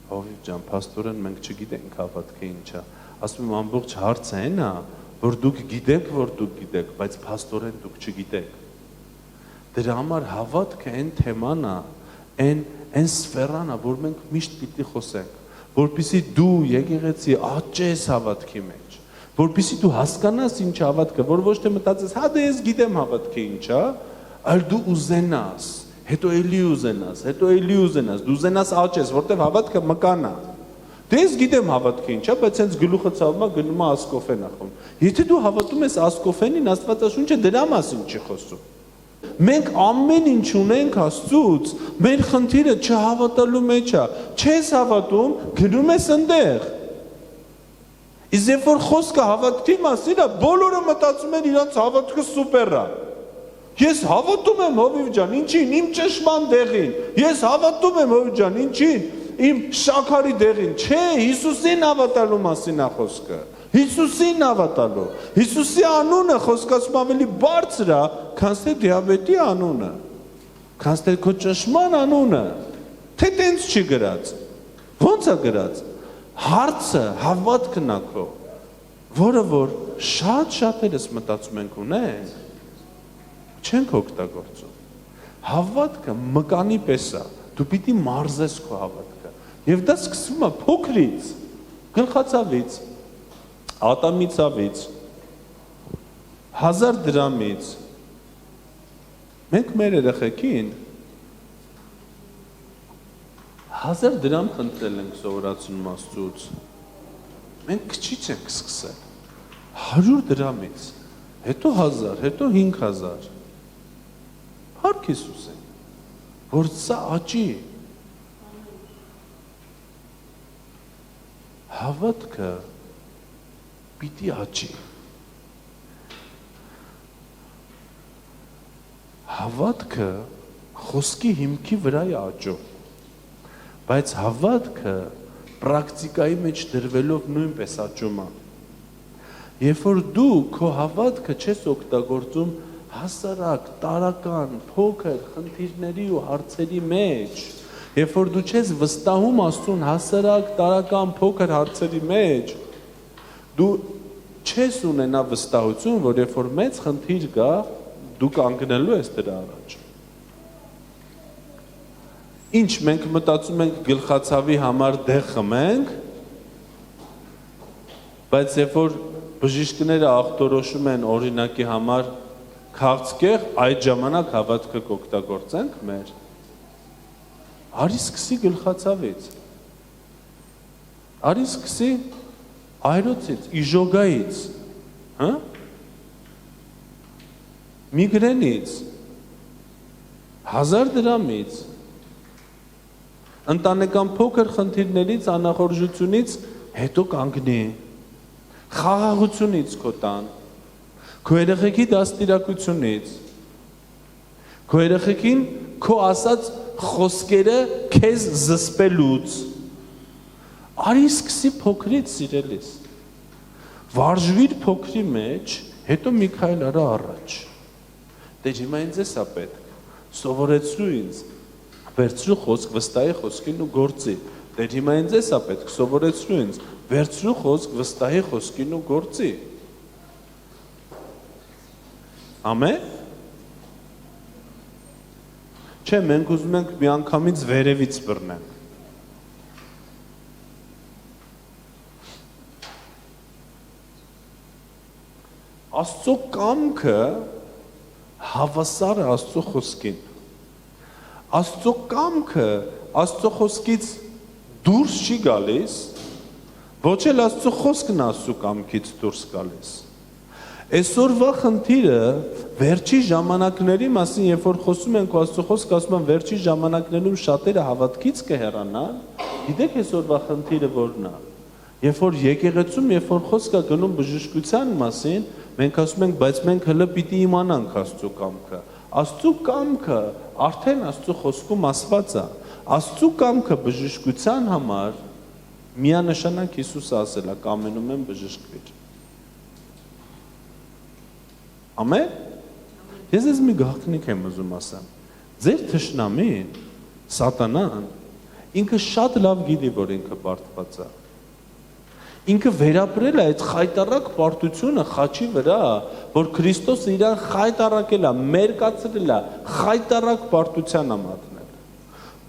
[SPEAKER 1] Հովիվ ջան, փաստորեն մենք չգիտենք հավատքը ինչ է։ Ասում եմ, ամբողջ հարցը այն է, որ դուք գիտեք, բայց փաստորեն դուք չգիտեք։ Դրա համար հավատքը այն թեման է, այն սֆերան է, որ մենք միշտ պիտի խոսենք, որպեսզի դու եկեղեցի աճես հավատքի մեջ, որպեսզի դու հասկանաս ինչ հավատքը, որ ոչ թե մտածես, հա դե ես գիտեմ հավատքը ինչ է, այլ դու ուզենաս, հետո էլի ուզենաս, դու ուզենաս աճես, որտեղ հավատքը մկան է։ Դե ես գիտեմ հավատքը ինչ է, բայց հենց գլուխը ցավում է, գնում է ասկոֆեն ախում։ Եթե դու հավատում ես ասկոֆենին, Աստվածաշունչը դրա մասին չի խոսում։ Մենք ամեն ինչ ունենք Աստծուց, մեր խնդիրը չհավատալու մեջ է։ Չես հավատում, գնում ես այնտեղ։ Իսկ երբ որ խոսքը հավատքի մասին է, բոլորը մտածում են իրանց հավատքը սուպեր է։ Ես հավատում եմ Հովիվ ջան, ինչին, իմ ճշմարտ դեղին։ Ես հավատում եմ Հովիվ ջան, ինչին, իմ շաքարի դեղին։ Չէ, Հիսուսին հավատալու մասին է խոսքը։ Հիսուսին հավատալու։ Հիսուսի անունը խոսքացում ավելի բարձր է, քան թե դիաբետի անունը, քան թե քո ճշմարտ անունը։ Թե տենց չի գրած։ Ոնց է գրած։ Հարցը հավատքն է քո, որը որ շատ-շատերս մտածում ենք ունենք, չենք օգտագործում։ Հավատքը մկանի պես է, դու պիտի մարզես քո հավատքը։ Եվ դա սկսվում է փոքրից, գլխացավից, ատամիցավից, 1000 դրամից։ Մենք մեր երեխեքին 1000 դրամ խնդրել ենք սովորացնում Աստծուց։ Մենք քչից ենք սկսել 100 դրամից, հետո 1000, հետո 5000։ Հարկ Հիսուս է, որ սա աճի։ Հավատքը պիտի աճի։ Հավատքը խոսքի հիմքի վրա է աճում, բայց հավատքը պրակտիկայի մեջ դրվելով նույնպես աճում է։ Երբ որ դու քո հավատքը չես օգտագործում հասարակ, տարական, փոքր խնդիրների ու հարցերի մեջ, երբ որ դու չես վստահում Աստծուն հասարակ, տարական, փոքր հարցերի մեջ, դու չես ունենա վստահություն, որ երբ որ մեծ խնդիր գա, դու կանգնելու ես դրա առաջ։ Ինչ մենք մտածում ենք գլխացավի համար դեղ խմենք, բայց երբ որ բժիշկները ախտորոշում են օրինակի համար քաղցկեղ, այդ ժամանակ հավատքը կօգտագործենք մեր։ Արի սկսի գլխացավից։ Արի սկսի այրոցից, իժոգայից, հա? Միգրենից, 1000 դրամից, ընտանեկան փոքր խնդիրներից, անախորժությունից հետո կանգնի, խաղաղությունից քո տան, քո երեխեքի դաստիարակությունից, քո երեխեքին քո ասած խոսքերը քեզ զսպելուց, արի սկսի փոքրից սիրելիս, վարժվիր փոքրի մեջ, հետո մի քայլ արա առաջ, դե հիմա ինձ էսա պետք, սովորեցրու ինձ, վերցրու խոսք, վստահի խոսքին ու գործի, դե հիմա ինձ էսա պետք, սովորեցրու ինձ, վերցրու խոսք, վստահի խոսքին ու գործի, ամեն, չէ, մենք ուզում ենք մի անգամից վերևից բռնենք, Աստծո կամքը հավասար է Աստծո խոսքին, Աստծո կամքը Աստծո խոսքից դուրս չի գալիս, ոչ էլ Աստծո խոսքն Աստծո կամքից դուրս գալիս։ Այսօրվա խնդիրը վերջի ժամանակների մասին, երբ որ խոսում ենք Աստծո խոսք, ասում են վերջի ժամանակներում շատերը հավատքից կհեռանան, գիտեք այսօրվա խնդիրը որն է։ Երբ որ եկեղեցում, երբ որ խոսք է գնում բժշկության մասին, մենք ասում ենք, բայց մենք հələ պիտի իմանանք Աստծո կամքը։ Աստծո կամքը արդեն Աստծո խոսքում ասված է։ Աստծո կամքը բժշկության համար միանշանակ Հիսուսը ասել է, կամենում եմ բժշկվիր։ Ամեն։ Ես ես մի գաղտնիք եմ ուզում ասեմ։ Ձեր թշնամին, սատանան, ինքը շատ լավ գիտի, որ ինքը բարդված է։ Ինքը վերապրել է այդ խայտարակ պարտությունը խաչի վրա, որ Քրիստոսը իրան խայտարակել է, մերկացրել է, խայտարակ պարտության է մատնել։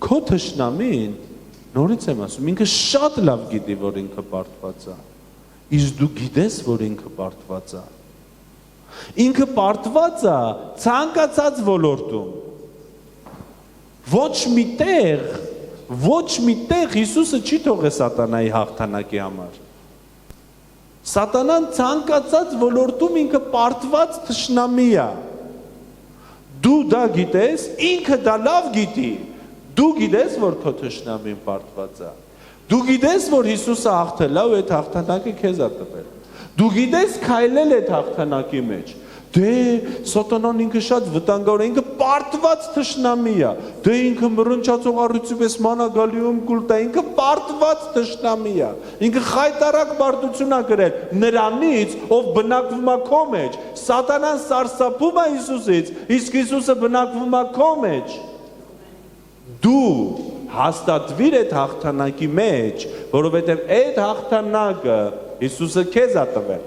[SPEAKER 1] Քո թշնամին, նորից եմ ասում, ինքը շատ լավ գիտի, որ ինքը պարտված է։ Իսկ դու գիտես, որ ինքը պարտված է։ Ինքը պարտված է ցանկացած ոլորտում։ Ոչ միտեղ Հիսուսը չի թողել սատանայի հաղթանակի համար։ Սատանան ցանկացած ոլորտում ինքը պարտված թշնամի է։ Դու դա գիտես, ինքը դա լավ գիտի։ Դու գիտես, որ քո թշնամին պարտված է։ Դու գիտես, որ Հիսուսը հաղթել է ու այդ հաղթանակը քեզ է տվել։ Դու գիտես քայլել այդ հաղթանակի մեջ։ Դե սատանան ինքը շատ վտանգավոր է, ինքը պարտված թշնամի է։ Դե ինքը մռնչացող առյուծի պես մանագալիում կուլտ է, ինքը պարտված թշնամի է։ Ինքը խայտարակ պարտություն է գրել նրանից, ով բնակվում է քո մեջ։ Սատանան սարսափում է Հիսուսից, իսկ Հիսուսը բնակվում է քո մեջ։ Դու հաստատվիր այդ հաղթանակի մեջ, որովհետև այդ հաղթանակը Հիսուսը քեզ է տվել։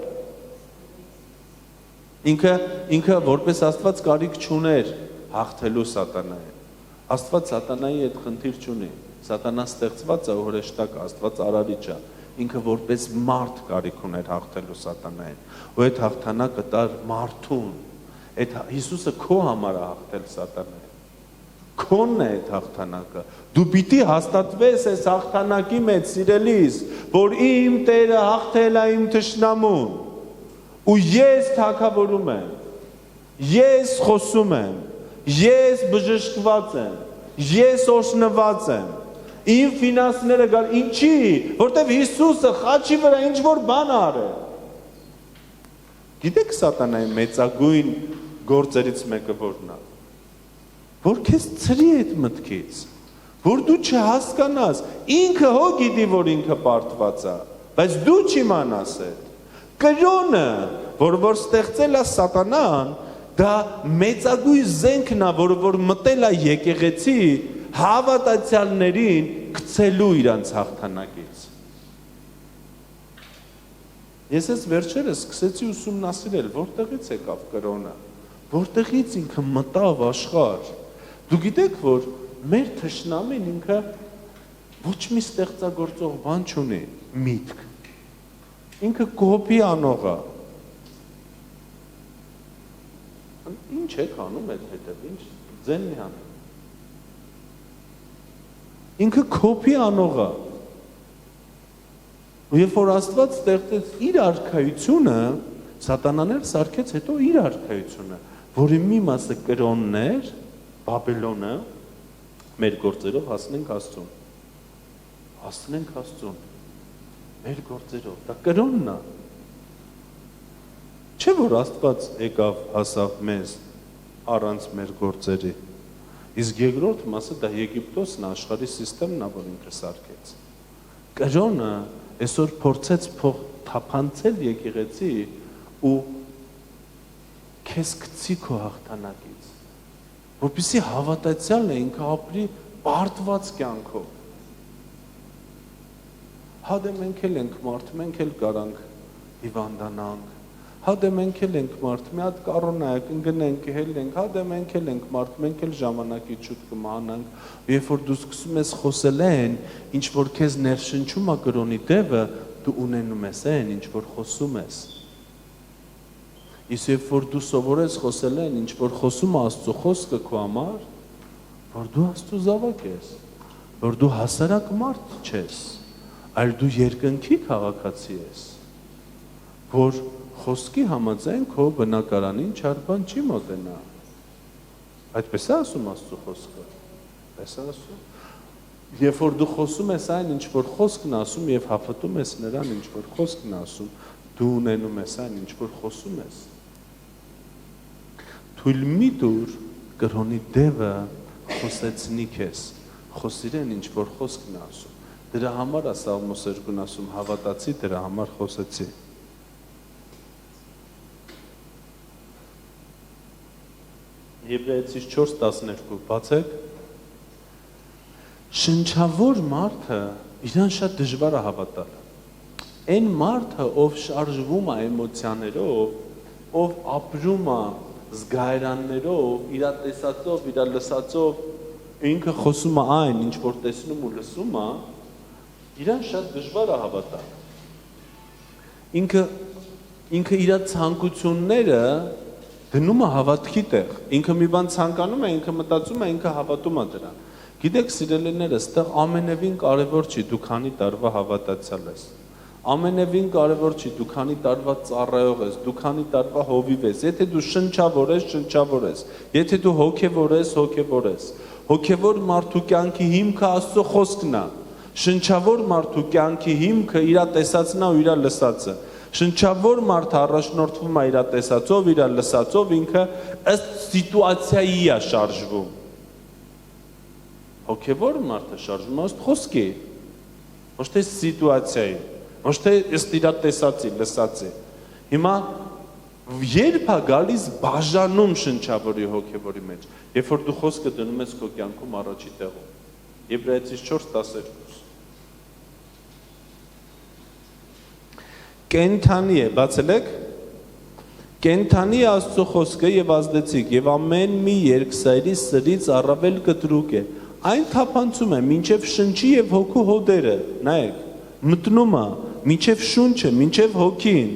[SPEAKER 1] Ինքը որպես Աստված կարիք չուներ հաղթելու սատանային։ Աստված սատանայի այդ խնդիր չունի։ Սատանան ստեղծված է հորեշտակ, Աստված արարիչ է։ Ինքը որպես մարդ կարիք ուներ հաղթելու սատանային։ Ու այդ հաղթանակը տար մարդուն։ Այդ Հիսուսը քո համար է հաղթել սատանային։ Քոնն է այդ հաղթանակը։ Դու պիտի հաստատվես այս հաղթանակի մեջ, սիրելիս, որ իմ Տերը հաղթել է իմ թշնամուն։ ու ես թագավորում եմ, ես խոսում եմ, ես բժշկված եմ, ես օրհնված եմ, իմ ֆինանսները գալ, ինչի, որտեվ Հիսուսը խաչի վրա ինչ որ բան արել։ Գիտեք սատանայի մեծագույն գործերից մեկը որն է, որ քեզ ցրի այդ մտքից, որ դու չհասկանաս, ինքը հո գիտի, որ ինքը պարտված է, բայց դու չիմանաս այդ։ Կրոնը, որ ստեղծել է սատանան, դա մեծագույն զենքն է, որ մտել է եկեղեցի հավատացյալներին գցելու իրանց հաղթանակից։ Ես այս վերջերս սկսեցի ուսումնասիրել, որտեղից եկավ կրոնը, որտեղից ինքը մտավ աշխարհ։ Դու գիտեք, որ մեր թշնամին ինքը ոչ մի ստեղծագործող բան չունի, միտք։ Ինքը կոպի անող է։ Ինչ եք անում այդ հետև, ինչ ձեն մի անում։ Ինքը կոպի անող է։ Ու երբ որ Աստված ստեղծեց իր արքայությունը, սատանաներ սարքեց հետո իր արքայությունը, որի մի մասը կրոնն էր, Բաբելոնը, մեր գործերով հասնենք Աստծուն։ Հասնենք Աստծուն։ Մեր գործերով, դա կրոնն է։ Չէ՞ որ Աստված եկավ հասավ մեզ առանց մեր գործերի։ Իսկ երկրորդ մասը դա Եգիպտոսն է, աշխարհի սիստեմն է, որ ինքը սարքեց։ Կրոնը այսօր փորձեց թափանցել եկեղեցի ու քեզ գցի քո հաղթանակից, որպեսզի հավատացյալը ինքը ապրի պարտված կյանքով։ Հա դե մենք էլ ենք մարդ, մենք էլ կարանք հիվանդանանք, հա դե մենք էլ ենք մարդ, մի հատ կառոնայք, ընկնենք, կհելենք, հա դե մենք էլ ենք մարդ, մենք էլ ժամանակից շուտ կմահանանք։ Երբ որ դու սկսում ես խոսել այն, ինչ որ քեզ ներշնչում է կրոնի դևը, դու ունենում ես այն, ինչ որ խոսում ես։ Իսկ երբ որ դու սովորես խոսել այն, ինչ որ խոսում է Աստծո խոսքը քո համար, որ դու Աստծո զավակ ես, որ դու հասարակ մարդ չես, այլ դու երկնքի քաղաքացի ես, որ խոսքի համաձայն քո բնակարանին չար բան չի մոտենա։ Այդպես է ասում Աստծո խոսքը։ Պես է ասում։ Երբ որ դու խոսում ես այն, ինչ որ խոսքն ասում եւ հաֆտում ես նրան, ինչ որ խոսքն ասում, դու ունենում ես այն, ինչ որ խոսում ես։ Թույլ մի դուր կրոնի դևը խոսեցնի քեզ, խոսիրեն ինչ որ խոսքն ասում։ Դրա համար է Սաղմոս 2-ն ասում, հավատացի, դրա համար խոսեցի։ Եբրայեցիս 4:12 բացեք։ Շնչավոր մարդը իրան շատ դժվար է հավատալ։ Այն մարդը, ով շարժվում է էմոցիաներով, ով ապրում է զգայարաններով, իր տեսածով, իր լսածով, ինքը խոսում է այն, ինչ որ տեսնում ու լսում է, իրան շատ դժվար է հավատալ։ Ինքը իր ցանկությունները դնում է հավատքի տեղ։ Ինքը մի բան ցանկանում է, ինքը մտածում է, ինքը հավատում է դրան։ Գիտեք, սիրելիներս, այստեղ ամենևին կարևոր չի դու քանի տարվա հավատացյալ ես։ Ամենևին կարևոր չի դու քանի տարվա ծառայող ես, դու քանի տարվա հովիվ ես։ Եթե դու շնչավոր ես, շնչավոր ես։ Եթե դու հոգևոր ես, հոգևոր ես։ Հոգևոր մարդու կյանքի հիմքը Աստծո խոսքն է։ Շնչավոր մարդու կյանքի հիմքը իր տեսածն է ու իր լսածը։ Շնչավոր մարդը առաջնորդվում է իր տեսածով, իր լսածով, ինքը ըստ սիտուացիայի է շարժվում։ Հոգևոր մարդը շարժվում է ըստ խոսքի, ոչ թե սիտուացիայի, ոչ թե ըստ իր տեսածի, լսածի։ Հիմա երբ է գալիս բաժանում շնչավորի հոգևորի մեջ, երբ որ դու խոսքը դնում ես քո կյանքում առաջի տեղում։ Եբրայեցիս 4:12 Կենթանի է, բացելեք, կենթանի է Աստծո խոսքը եւ ազդեցիկ եւ ամեն մի երկսայրի սրից առավել կտրուկ է, այն թափանցում է մինչեւ շնչի եւ հոգու հոդերը, նայեք, մտնում է մինչեւ շունչը, մինչեւ հոգին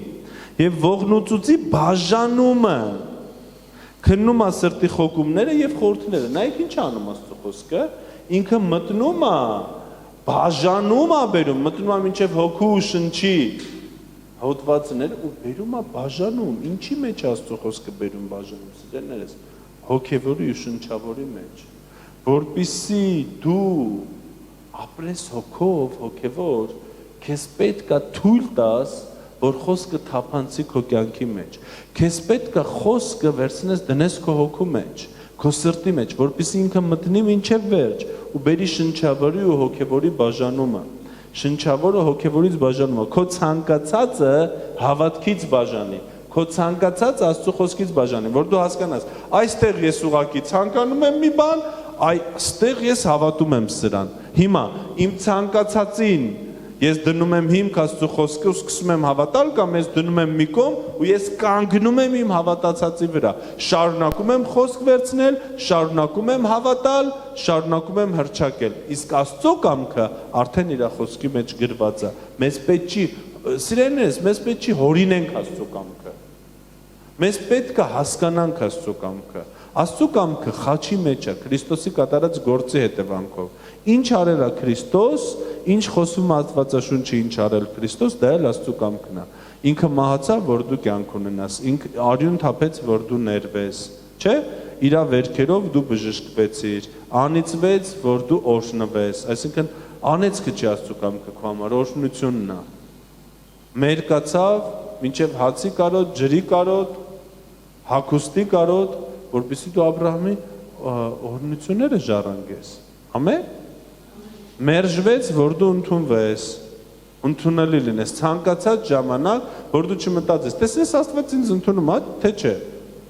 [SPEAKER 1] եւ ողնուծուցի բաժանումը, քննում է սրտի խոկումները եւ խորթները, նայեք ինչ անում Աստծո խոսքը, ինքը մտնում է, բաժանում է բերում, մտնում է մինչեւ հոգու ու շնչի հոդվածներ ու բերում է բաժանում, ինչի մեջ Աստծո խոսքը բերում բաժանում, սիրելիներս, հոգևորի ու շնչավորի մեջ, որպիսի դու ապրես հոգով, հոգևոր, քեզ պետք է թույլ տաս, որ խոսքը թափանցի քո կյանքի մեջ, քեզ պետք է խոսքը վերցնես դնես քո հոգու մեջ, քո սրտի մեջ, որպիսի ինքը մտնի մինչև վերջ ու բերի շնչավորի ու հոգևորի բաժանումը, շնչավորը հոգևորից բաժանումը, քո ցանկացածը հավատքից բաժանի, քո ցանկացած Աստծո խոսքից բաժանի, որ դու հասկանաս, այստեղ ես ուղակի ցանկանում եմ մի բան, այստեղ ես հավատում եմ սրան։ Հիմա իմ ցանկացածին ես դնում եմ հիմք Աստծո խոսքը ու սկսում եմ հավատալ կամ ես դնում եմ մի կողմ ու ես կանգնում եմ իմ հավատացածի վրա, շարունակում եմ խոսք վերցնել, շարունակում եմ հավատալ, շարունակում եմ հռչակել, իսկ Աստծո կամքը արդեն իր խոսքի մեջ գրված է, մեզ պետք չի, սիրելիներս, մեզ պետք չի հորինենք Աստծո կամքը, մեզ պետք է հասկանանք Աստծո կամքը, Աստծո կամքը խաչի մեջ է, Քրիստոսի կատարած գործի հետևանքով, ինչ արել է Քրիստոս, ինչ խոսում Աստվածաշունչը, ինչ արել Քրիստոս, դա էլ Աստծո կամքն է, ինքը մահացավ, որ դու կյանք ունենաս, ինքը արյուն թափեց, որ դու ներվես, չէ, իր վերքերով դու բժշկվեցիր, անիծվեց, որ դու օրհնվես, այսինքն անեծքը չի Աստծո կամքը քո համար, օրհնությունն է, մերկացավ, մինչև հացի կարոտ, ջրի կարոտ, հագուստի կարոտ, որպեսզի դու Աբրահամի օրհնությունները ժառանգես, ամեն, մերժվեց, որ դու ընդունվես, ընդունելի լինես, ցանկացած ժամանակ, որ դու չմտածես, տեսնես Աստված ինձ ընդունում է, թե չէ,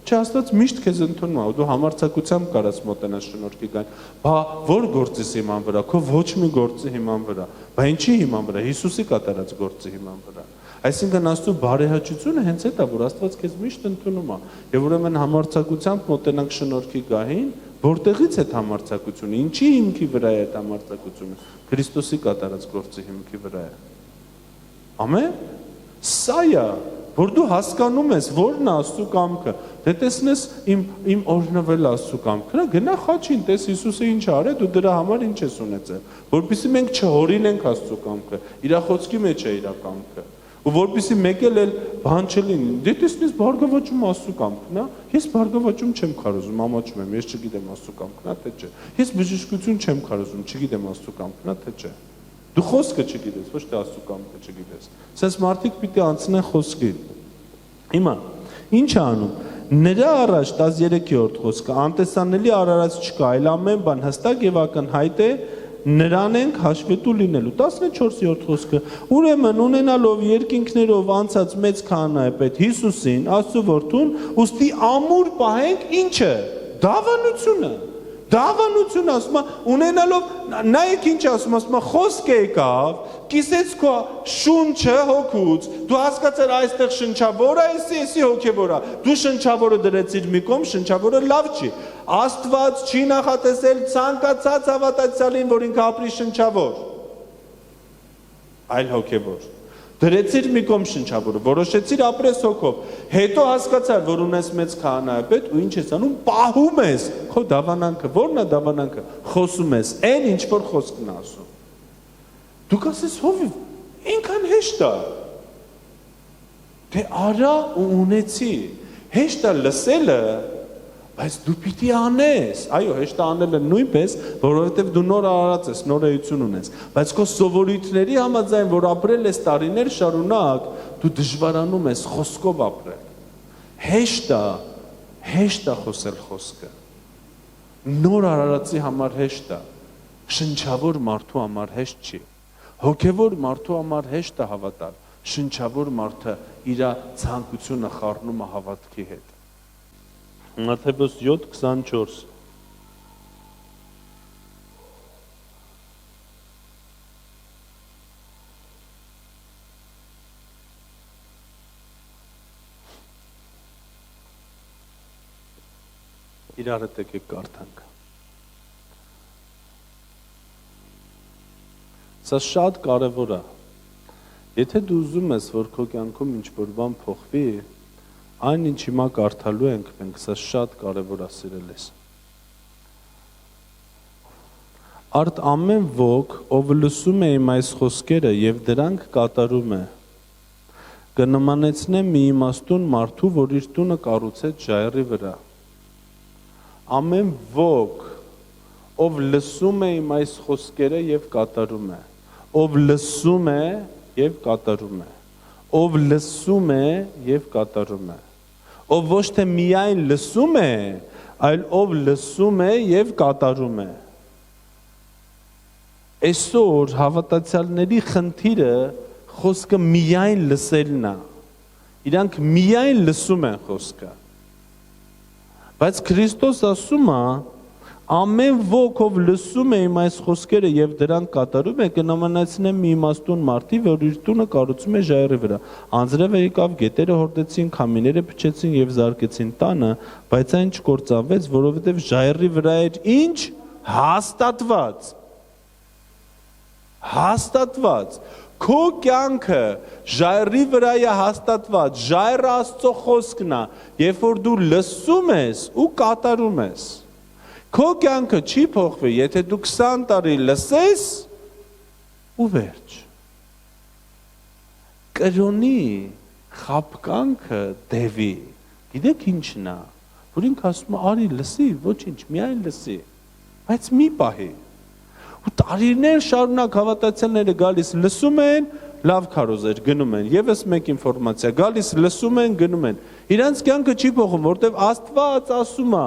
[SPEAKER 1] չէ Աստված միշտ քեզ ընդունում է, ու դու համարձակությամբ կարաս մոտենաս շնորհքի գան, բա որ գործის հիման վրա, քո ոչ մի գործի հիման վրա, բա ինչի հիման վրա, Հիսուսի կատարած գործի հիման վրա, այսինքն Աստծո բարեհաճությունը հենց այդ է, որ Աստված քեզ միշտ ընդունում է, եւ ուրեմն համարձակությամբ մոտենանք շնորհքի գահին, որտեղից է համարձակությունը, ինչի հիմքի վրա է այդ համարձակությունը, Քրիստոսի կատարած գործի հիմքի վրա է, ամեն, սա է, որ դու հասկանում ես, որն է Աստծո կամքը, դե տեսնես իմ օրհնվել Աստծո կամքը, գնա խաչին, տես Հիսուսը ինչ արել, դու դրա համար ինչ ես ունեցել, որպեսզի մենք չհորինենք Աստծո կամքը, իր խոսքի մեջ է իր կամքը, ու որպեսզի մեկ էլ բան չլինի, դե տեսնես բարգավաճում Աստծո կամքն է, ես բարգավաճում չեմ քարոզում, ամաչում եմ, ես չգիտեմ Աստծո կամքն է, թե չէ, ես բժշկություն չեմ քարոզում, չգիտեմ Աստծո կամքն է, թե չէ, դու խոսքը չգիտես, ոչ թե Աստծո կամքը չգիտես, սենց մարդիկ պիտի անցնեն խոսքին, հիմա, ինչ է անում, նրա առաջ 13-րդ խոսքը, անտեսանելի արարած չկա, այլ ամեն բան հստակ եւ ակնհայտ է, նրան ենք հաշվետու լինելու, 14-րդ խոսքը, ուրեմն ունենալով երկինքներով անցած մեծ քահանայապետ Հիսուսին, Աստծո որդուն, ուստի ամուր պահենք ինչը, դավանությունը, ասում է, ունենալով, նայեք ինչ ասում, ասում է, խոսք եկավ, կիսեց քո շունչը հոգուց, դու հասկացար այստեղ շնչավոր է, էսի հոգևոր է, դու շնչավորը դրեցիր մի կողմ, շնչավորը լավ չի, Աստված չի նախատեսել ցանկացած հավատացյալին, որ ինքը ապրի շնչավոր, այլ հոգևոր, դրեցիր մի կողմ շնչավորը, որոշեցիր ապրես հոգով, հետո հասկացար, որ ունես մեծ քահանայապետ ու ինչ ես անում, պահում ես քո դավանանքը, որն է դավանանքը, խոսում ես, այն ինչ որ խոսքն է ասում, դու կասես հովիվ, ինքան հեշտ է, դե արա ու ունեցի, հեշտ է լսելը, բայց դու պիտի անես, այո, հեշտ է անելը նույնպես, որովհետև դու նոր արարած ես, նոր էություն ունես, բայց քո սովորույթների համաձայն, որ ապրել ես տարիներ շարունակ, դու դժվարանում ես խոսքով ապրել, հեշտ է խոսել խոսքը, նոր արարածի համար հեշտ է, շնչավոր մարդու համար հեշտ չի, հոգևոր մարդու համար հեշտ է հավատալ, շնչավոր մարդը իր ցանկությունը խառնում է հավատքի հետ, Մատթեոս 7:24 Իրար հետ եկեք կարդանք Սա շատ կարևոր է Եթե դու ուզում ես, որ քո կյանքում ինչ-որ բան փոխվի Այն ինչ հիմա կարդալու ենք մենք, սա շատ կարևոր է սիրելիս։ Արդ ամեն ոք, ով լսում է իմ այս խոսքերը և դրանք կատարում է, կնմանեցնեմ մի իմաստուն մարդու, որ իր տունը կառուցեց ժայռի վրա։ Ամեն ոք, ով լսում է իմ այս խոսքերը եւ կատարում է, ով լսում է եւ կատարում է, ով լսում է եւ կատարում է, ով ոչ թե միայն լսում է, այլ ով լսում է եւ կատարում է։ Այսօր հավատացյալների խնդիրը խոսքը միայն լսելն է։ Իրանք միայն լսում են խոսքը։ Բայց Քրիստոս ասում է, ամեն ոք ով լսում է իմ այս խոսքերը եւ դրանք կատարում է, կնմանեցնեմ մի իմաստուն մարդի, որ իր տունը կառուցում է ժայռի վրա։ Անձրևը եկավ, գետերը հորդեցին, քամիները փչեցին եւ զարկեցին տանը, բայց այն չկործանվեց, որովհետեւ ժայռի վրա էր ինչ հաստատված։ Հաստատված։ Քո կյանքը ժայռի վրա է հաստատված, ժայռը Աստծո խոսքն է, երբ որ դու լսում ես ու կատարում ես։ Քո կյանքը չի փոխվի, եթե դու 20 տարի լսես ու վերջ։ Կրոնի խաբկանքը դևի, գիտեք ինչն է, որ ինքը ասում է, արի լսի, ոչինչ, միայն լսի, բայց մի պահի։ Ու տարիներ շարունակ հավատացյալները գալիս լսում են, լավ քարոզեր գնում են, եւս մեկ ինֆորմացիա, գալիս լսում են, գնում են։ Իրանց կյանքը չի փոխում, որտեվ Աստված ասում է,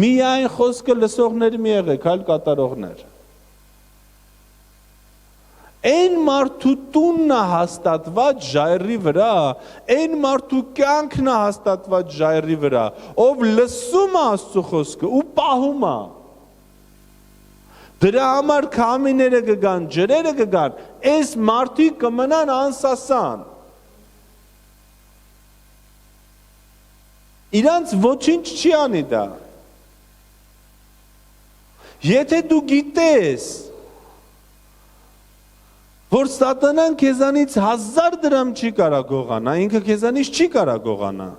[SPEAKER 1] միայն խոսքը լսողներ մի եղեք, այլ կատարողներ։ Այն մարդու տունն է հաստատված ժայռի վրա, այն մարդու կյանքն է հաստատված ժայռի վրա, ով լսում է Աստծո խոսքը ու պահում է։ Դրա համար քամիները կգան, ջրերը կգան, այս մարդիկ կմնան անսասան։ Իրանց ոչինչ չի անի դա։ Եթե դու գիտես, որ սատանան քեզանից 1000 դրամ չի կարա գողանա, ինքը քեզանից չի կարա գողանա։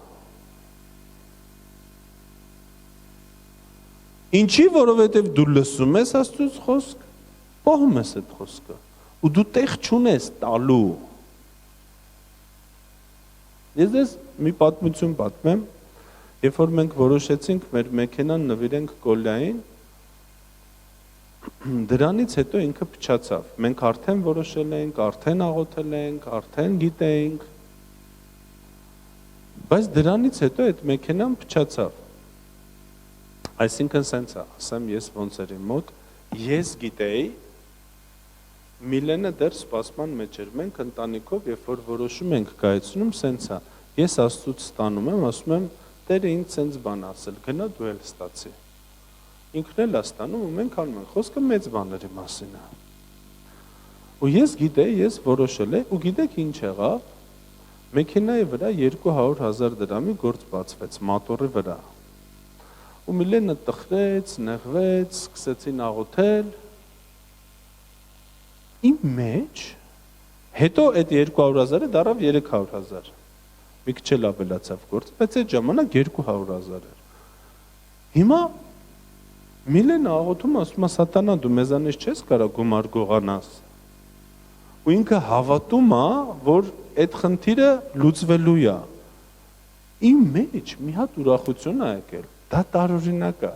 [SPEAKER 1] Ինչի, որովհետև դու լսում ես Աստծուց խոսք, պահում ես այդ խոսքը, ու դու տեղ չունես տալու։ Ես դες մի պատմություն պատմեմ, երբ որ մենք որոշեցինք մեր մեքենան նվիրենք Կոլյային, դրանից հետո ինքը փչացավ։ Մենք արդեն որոշել ենք, արդեն աղոթել ենք, արդեն գիտեինք, բայց դրանից հետո այդ մեքենան փչացավ։ Այսինքն սենց է, ասեմ ես ոնց էր իմ մոտ, ես գիտեի, Միլենը դեռ սպասման մեջ էր, մենք ընտանիքով, երբ որ որոշում ենք կայացնում, սենց է, ես Աստծուց ստանում եմ, ասում եմ, Տերը ինձ սենց բան ասել, գնա դու էլ ստացի։ Ինքն էլ է ստանում ու մենք անում ենք, խոսքը մեծ բաների մասին է։ Ու ես գիտեի, ես որոշել եմ, ու գիտեք ինչ եղավ, մեքենայի վրա 200,000 դրամի գործ բացվեց, մատորի վրա։ Ու Միլենը տխրեց, նեղվեց, սկսեցին աղոթել։ Իմ մեջ, հետո այդ 200,000-ը դարավ 300,000։ Մի քիչ էլ ավելացավ գործը, բայց այդ ժամանակ 200,000 էր։ Հիմա Միլենը աղոթում ասում է սատանա դու մեզանից չես կարա գումար գողանաս։ Ու ինքը հավատում է, որ այդ խնդիրը լուծվելու է։ Իմ մեջ մի հատ ուրախություն է եկել։ Դա տարօրինակ է,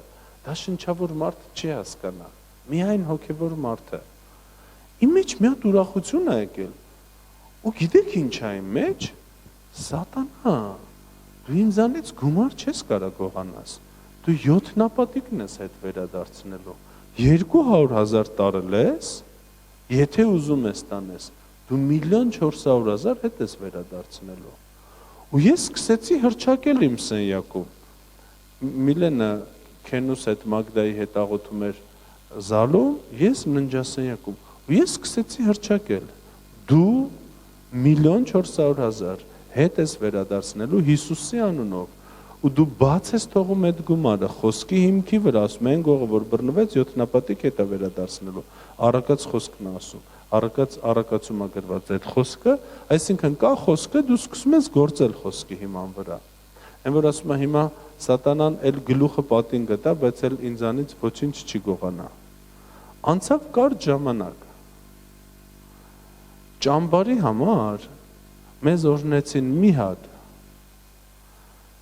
[SPEAKER 1] դա շնչավոր մարդ չի հասկանա, միայն հոգևոր մարդ է։ Իմ մեջ մի հատ ուրախություն է եկել, ու գիտեք ինչ է իմ մեջ, սատանա, դու ինձանից գումար չես կարա գողանաս, դու 7 նապատիկն ես հետ վերադարձնելու, 200,000 տարել ես, եթե ուզում ես տանես, դու 1,400,000 հետ ես վերադարձնելու։ Ու ես սկսեցի հռչակել իմ սենյակում։ Միլենը քենուս հետ Մագդայի հետ աղոթում էր զալում, ես ննջասենյակում, ու ես սկսեցի հռչակել, դու 1,400,000 հետ ես վերադարձնելու Հիսուսի անունով, ու դու բաց ես թողում այդ գումարը, խոսքի հիմքի վրա, ասում են գողը, որ բռնվեց 7 նապատիկ հետ է վերադարձնելու, առակաց խոսքն է ասում, առակացում է գրված այդ խոսքը, այսինքն կա խոսքը, դու սկսում ես գործել խոսքի հիման վրա։ Այն որ ասում է հիմա սատանան էլ գլուխը պատին գտա, բայց էլ ինձանից ոչինչ չի գողանա։ Անցավ կարճ ժամանակ։ Ճամբարի համար մեզ օրհնեցին մի հատ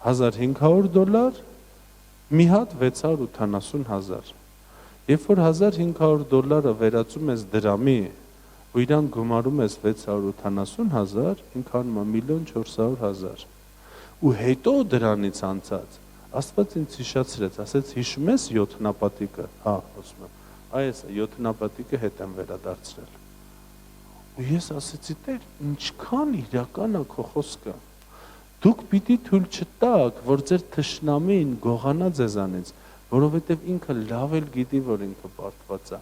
[SPEAKER 1] $1500, մի հատ 680,000։ Երբ որ $1500 վերածում ես դրամի ու իրան գումարում ես 680,000, ինքան 1,400,000։ Ու հետո դրանից անցած Աստված ինձ հիշացրեց, ասեց հիշում ես 7 նապատիկը, հա, ասում եմ, այս 7 նապատիկը հետ եմ վերադարձրել։ Ու ես ասեցի, Տեր, ինչքան իրական է քո խոսքը։ Դուք պիտի թույլ չտաք, որ ձեր թշնամին գողանա ձեզանից, որովհետև ինքը լավ էլ գիտի, որ ինքը պարտված է։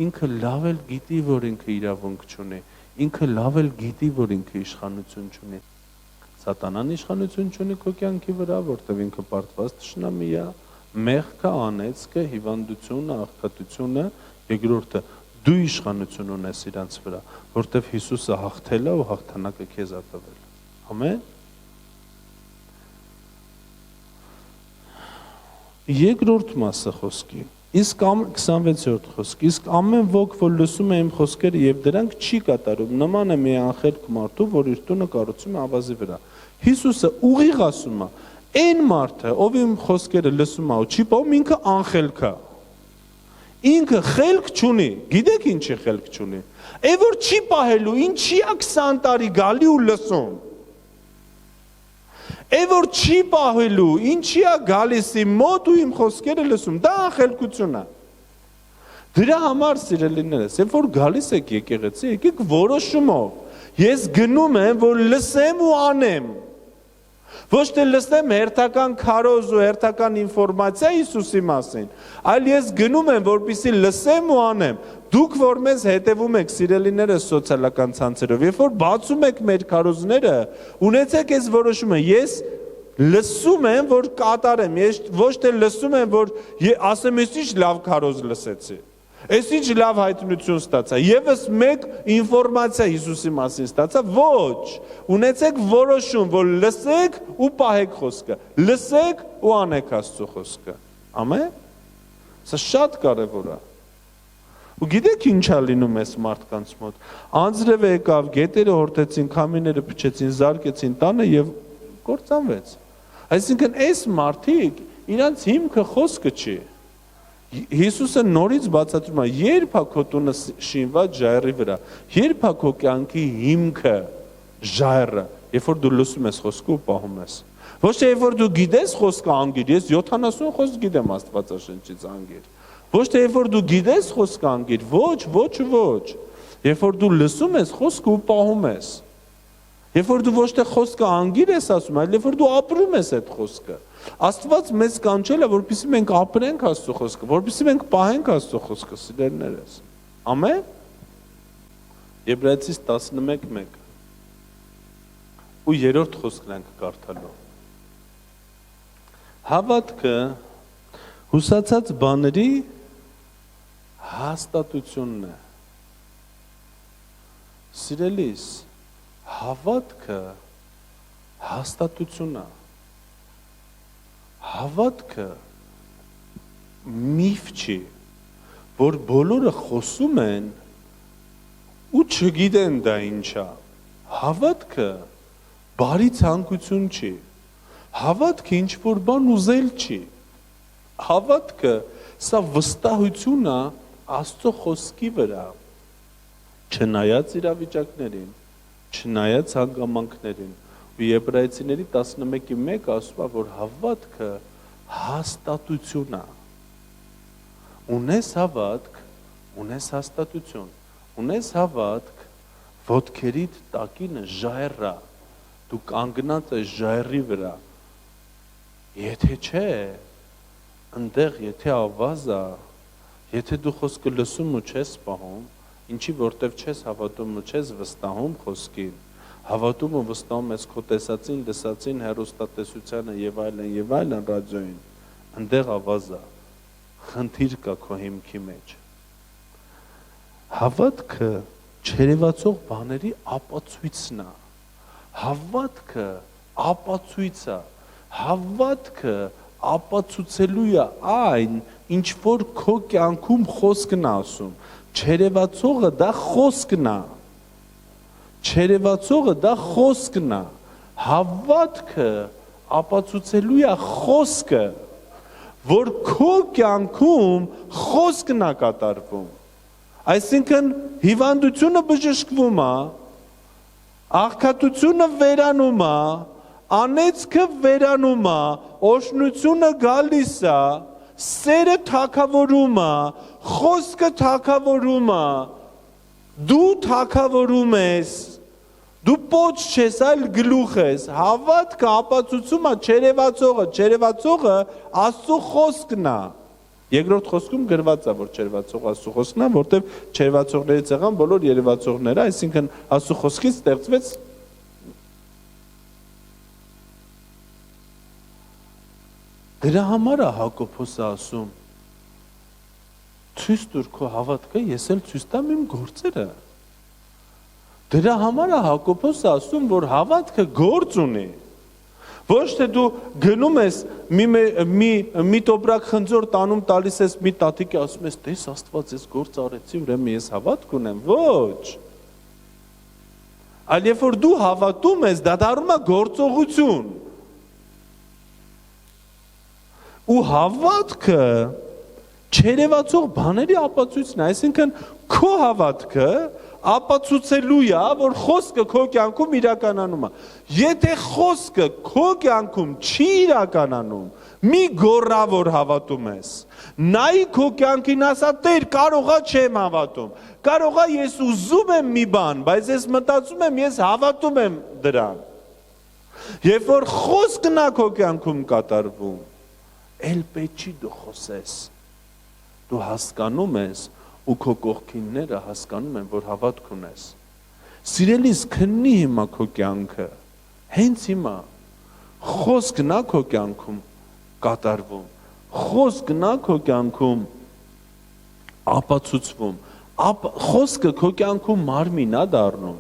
[SPEAKER 1] Ինքը լավ էլ գիտի, որ ինքը իրավունք չունի։ Ինքը լավ էլ գիտի, որ ինքը իշխանություն չունի։ Սատանան իշխանություն չունի քո կյանքի վրա, որտեղ ինքը պարտված թշնամի է, մեղքը, անեծքը, հիվանդությունը, աղքատությունը, երկրորդը դու իշխանություն ունես իրանց վրա, որտեղ Հիսուսը հաղթել է ու հաղթանակը քեզ է տվել։ Ամեն։ Երկրորդ մասը խոսքի։ Իսկ 26-րդ խոսք, իսկ ամեն ոք, որ լսում է իմ խոսքերը եւ դրանք չի կատարում, նման է մի անխելք մարդու, որ իր տունը կառուցում է ավազի վրա։ Հիսուսը ուղիղ ասում է, այն մարդը, ով իմ խոսքերը լսում է ու չի պահում, ինքը անխելք է։ Ինքը խելք չունի, գիտեք ինչի խելք չունի։ Է որ չի պահելու, ինչի է 20 տարի գալի ու լսում։ Է որ չի պահելու, ինչի է գալիս իմ մոտ ու իմ խոսքերը լսում, դա անխելքություն է։ Դրա համար սիրելիներս, երբ որ գալիս եք եկեղեցի, եկեք որոշումով։ Ես գնում եմ, որ լսեմ ու անեմ։ Ոչ թե լսեմ հերթական քարոզ ու հերթական ինֆորմացիա Հիսուսի մասին, այլ ես գնում եմ, որպեսզի լսեմ ու անեմ։ Դուք որ մեզ հետևում եք սիրելիներս սոցիալական ցանցերով, երբ որ բացում եք մեր քարոզները, ունեցեք այս որոշումը, ես լսում եմ, որ կատարեմ, ես ոչ թե լսում եմ, որ ասեմ, ես ինչ լավ քարոզ լսեցի։ Ես ինչ լավ հայտնություն ստացա, եւս մեկ ինֆորմացիա Հիսուսի մասին ստացա, ոչ, ունեցեք որոշում, որ լսեք ու պահեք խոսքը, լսեք ու անեք Աստծո խոսքը, ամեն, սա շատ կարևոր է, ու գիտեք ինչ է լինում այս մարդկանց մոտ, անձրևը եկավ, գետերը հորտեցին, քամիները փչեցին, զարկեցին տանը եւ կործանվեց, այսինքն այս մարդիկ, իրանց հիմքը խոսքը չի, Հիսուսը նորից բացատրում է, երբ է քո տունը շինված ժայռի վրա, երբ է քո կյանքի հիմքը ժայռը, երբ որ դու լսում ես խոսքը ու պահում ես։ Ոչ թե երբ որ դու գիտես խոսքը անգիր, ես 70 խոսք գիտեմ Աստվածաշնչից անգիր։ Ոչ թե երբ որ դու գիտես խոսքը անգիր, ոչ։ Երբ որ դու լսում ես խոսքը ու պահում ես։ Երբ որ դու ոչ թե խոսքը անգիր ես ասում, այլ երբ որ դու ապրում ես այդ խոսքը։ Աստված մեզ կանչել է, որպեսզի մենք ապրենք Աստծո խոսքը, որպեսզի մենք պահենք Աստծո խոսքը, սիրելիներս։ Ամեն։ Եբրայեցիս 11:1 ու երրորդ խոսքն ենք կարդալու։ Հավատքը հուսացած բաների հաստատությունն է։ Սիրելիս, հավատքը հաստատություն է։ Հավատքը միֆ չի, որ բոլորը խոսում են ու չգիտեն դա ինչա։ Հավատքը բարի ցանկություն չի։ Հավատքը ինչ որ բան ուզել չի։ Հավատքը սա վստահություն է Աստծո խոսքի վրա։ Չնայած իրավիճակներին, չնայած հանգամանքներին, ու Եբրայեցիների 11:1 ասում է, որ հավատքը հաստատություն է։ Ունես հավատք, ունես հաստատություն, ունես հավատք, ոտքերիդ տակինը ժայռ է, դու կանգնած ես ժայռի վրա, եթե չէ, ընդեղ եթե ավազ է, եթե դու խոսքը լսում ու չես պահում, ինչի որտև չես հավատում ու չես վստահում խոսքին, հավատում ու վստահում ես քո տեսածին, լսածին, հեռուստատեսությանը եւ այլն ռադիոյին, ընդեղ ավազ է, խնդիր կա քո հիմքի մեջ։ Հավատքը չերևացող բաների ապացույցն է։ Հավատքը ապացույց է։ Հավատքը ապացուցելու է այն, ինչ որ քո կյանքում խոսքն է ասում։ Չերևացողը դա խոսքն է։ Չերևացողը դա խոսքն է, հավատքը ապացուցելու է խոսքը, որ քո կյանքում խոսքն է կատարվում։ Այսինքն հիվանդությունը բժշկվում է, աղքատությունը վերանում է, անեծքը վերանում է, օրհնությունը գալիս է, սերը թագավորում է, խոսքը թագավորում է, դու թագավորում ես, դու պոչ չես, այլ գլուխ ես, հավատքը ապացուցում է չերևացողը Աստծո խոսքն է։ Երկրորդ խոսքում գրված է, որ չերևացողը Աստծո խոսքն է, որտեղ չերևացողներից եղան բոլոր երևացողները, այսինքն Աստծո խոսքից ստեղծվեց Դրա համար է Հակոբոսը ասում. ցույց տուր քո հավատքը, ես էլ ցույց տամ իմ գործերը։ Դրա համար է Հակոբոսը ասում, որ հավատքը գործ ունի։ Ոչ թե դու գնում ես մի տոպրակ խնձոր տանում տալիս ես մի տատիկի ասում ես, տես Աստված ես գործ արեցի, ուրեմն ես հավատք ունեմ։ Ոչ։ Այլ երբ որ դու հավատում ես, դա դառնում է գործողություն։ Ու հավատքը չերևացող բաների ապացույցն է, այսինքն քո հավատքը ապացուցելու է, որ խոսքը քո կյանքում իրականանում է։ Եթե խոսքը քո կյանքում չի իրականանում, մի գոռա, որ հավատում ես։ Նայ քո կյանքին ասա, Տեր, կարողա չեմ հավատում։ Կարողա ես ուզում եմ մի բան, բայց ես մտածում եմ, ես հավատում եմ դրան։ Երբ որ խոսքն է քո կյանքում կատարվում, էլ պետք չի դու խոսես, դու հասկանում ես ու քո կողքինները հասկանում են, որ հավատք ունես։ Սիրելիս, քննի հիմա քո կյանքը, հենց հիմա, խոսքն է քո կյանքում կատարվում, խոսքն է քո կյանքում ապացուցվում, խոսքը քո կյանքում մարմին է դառնում,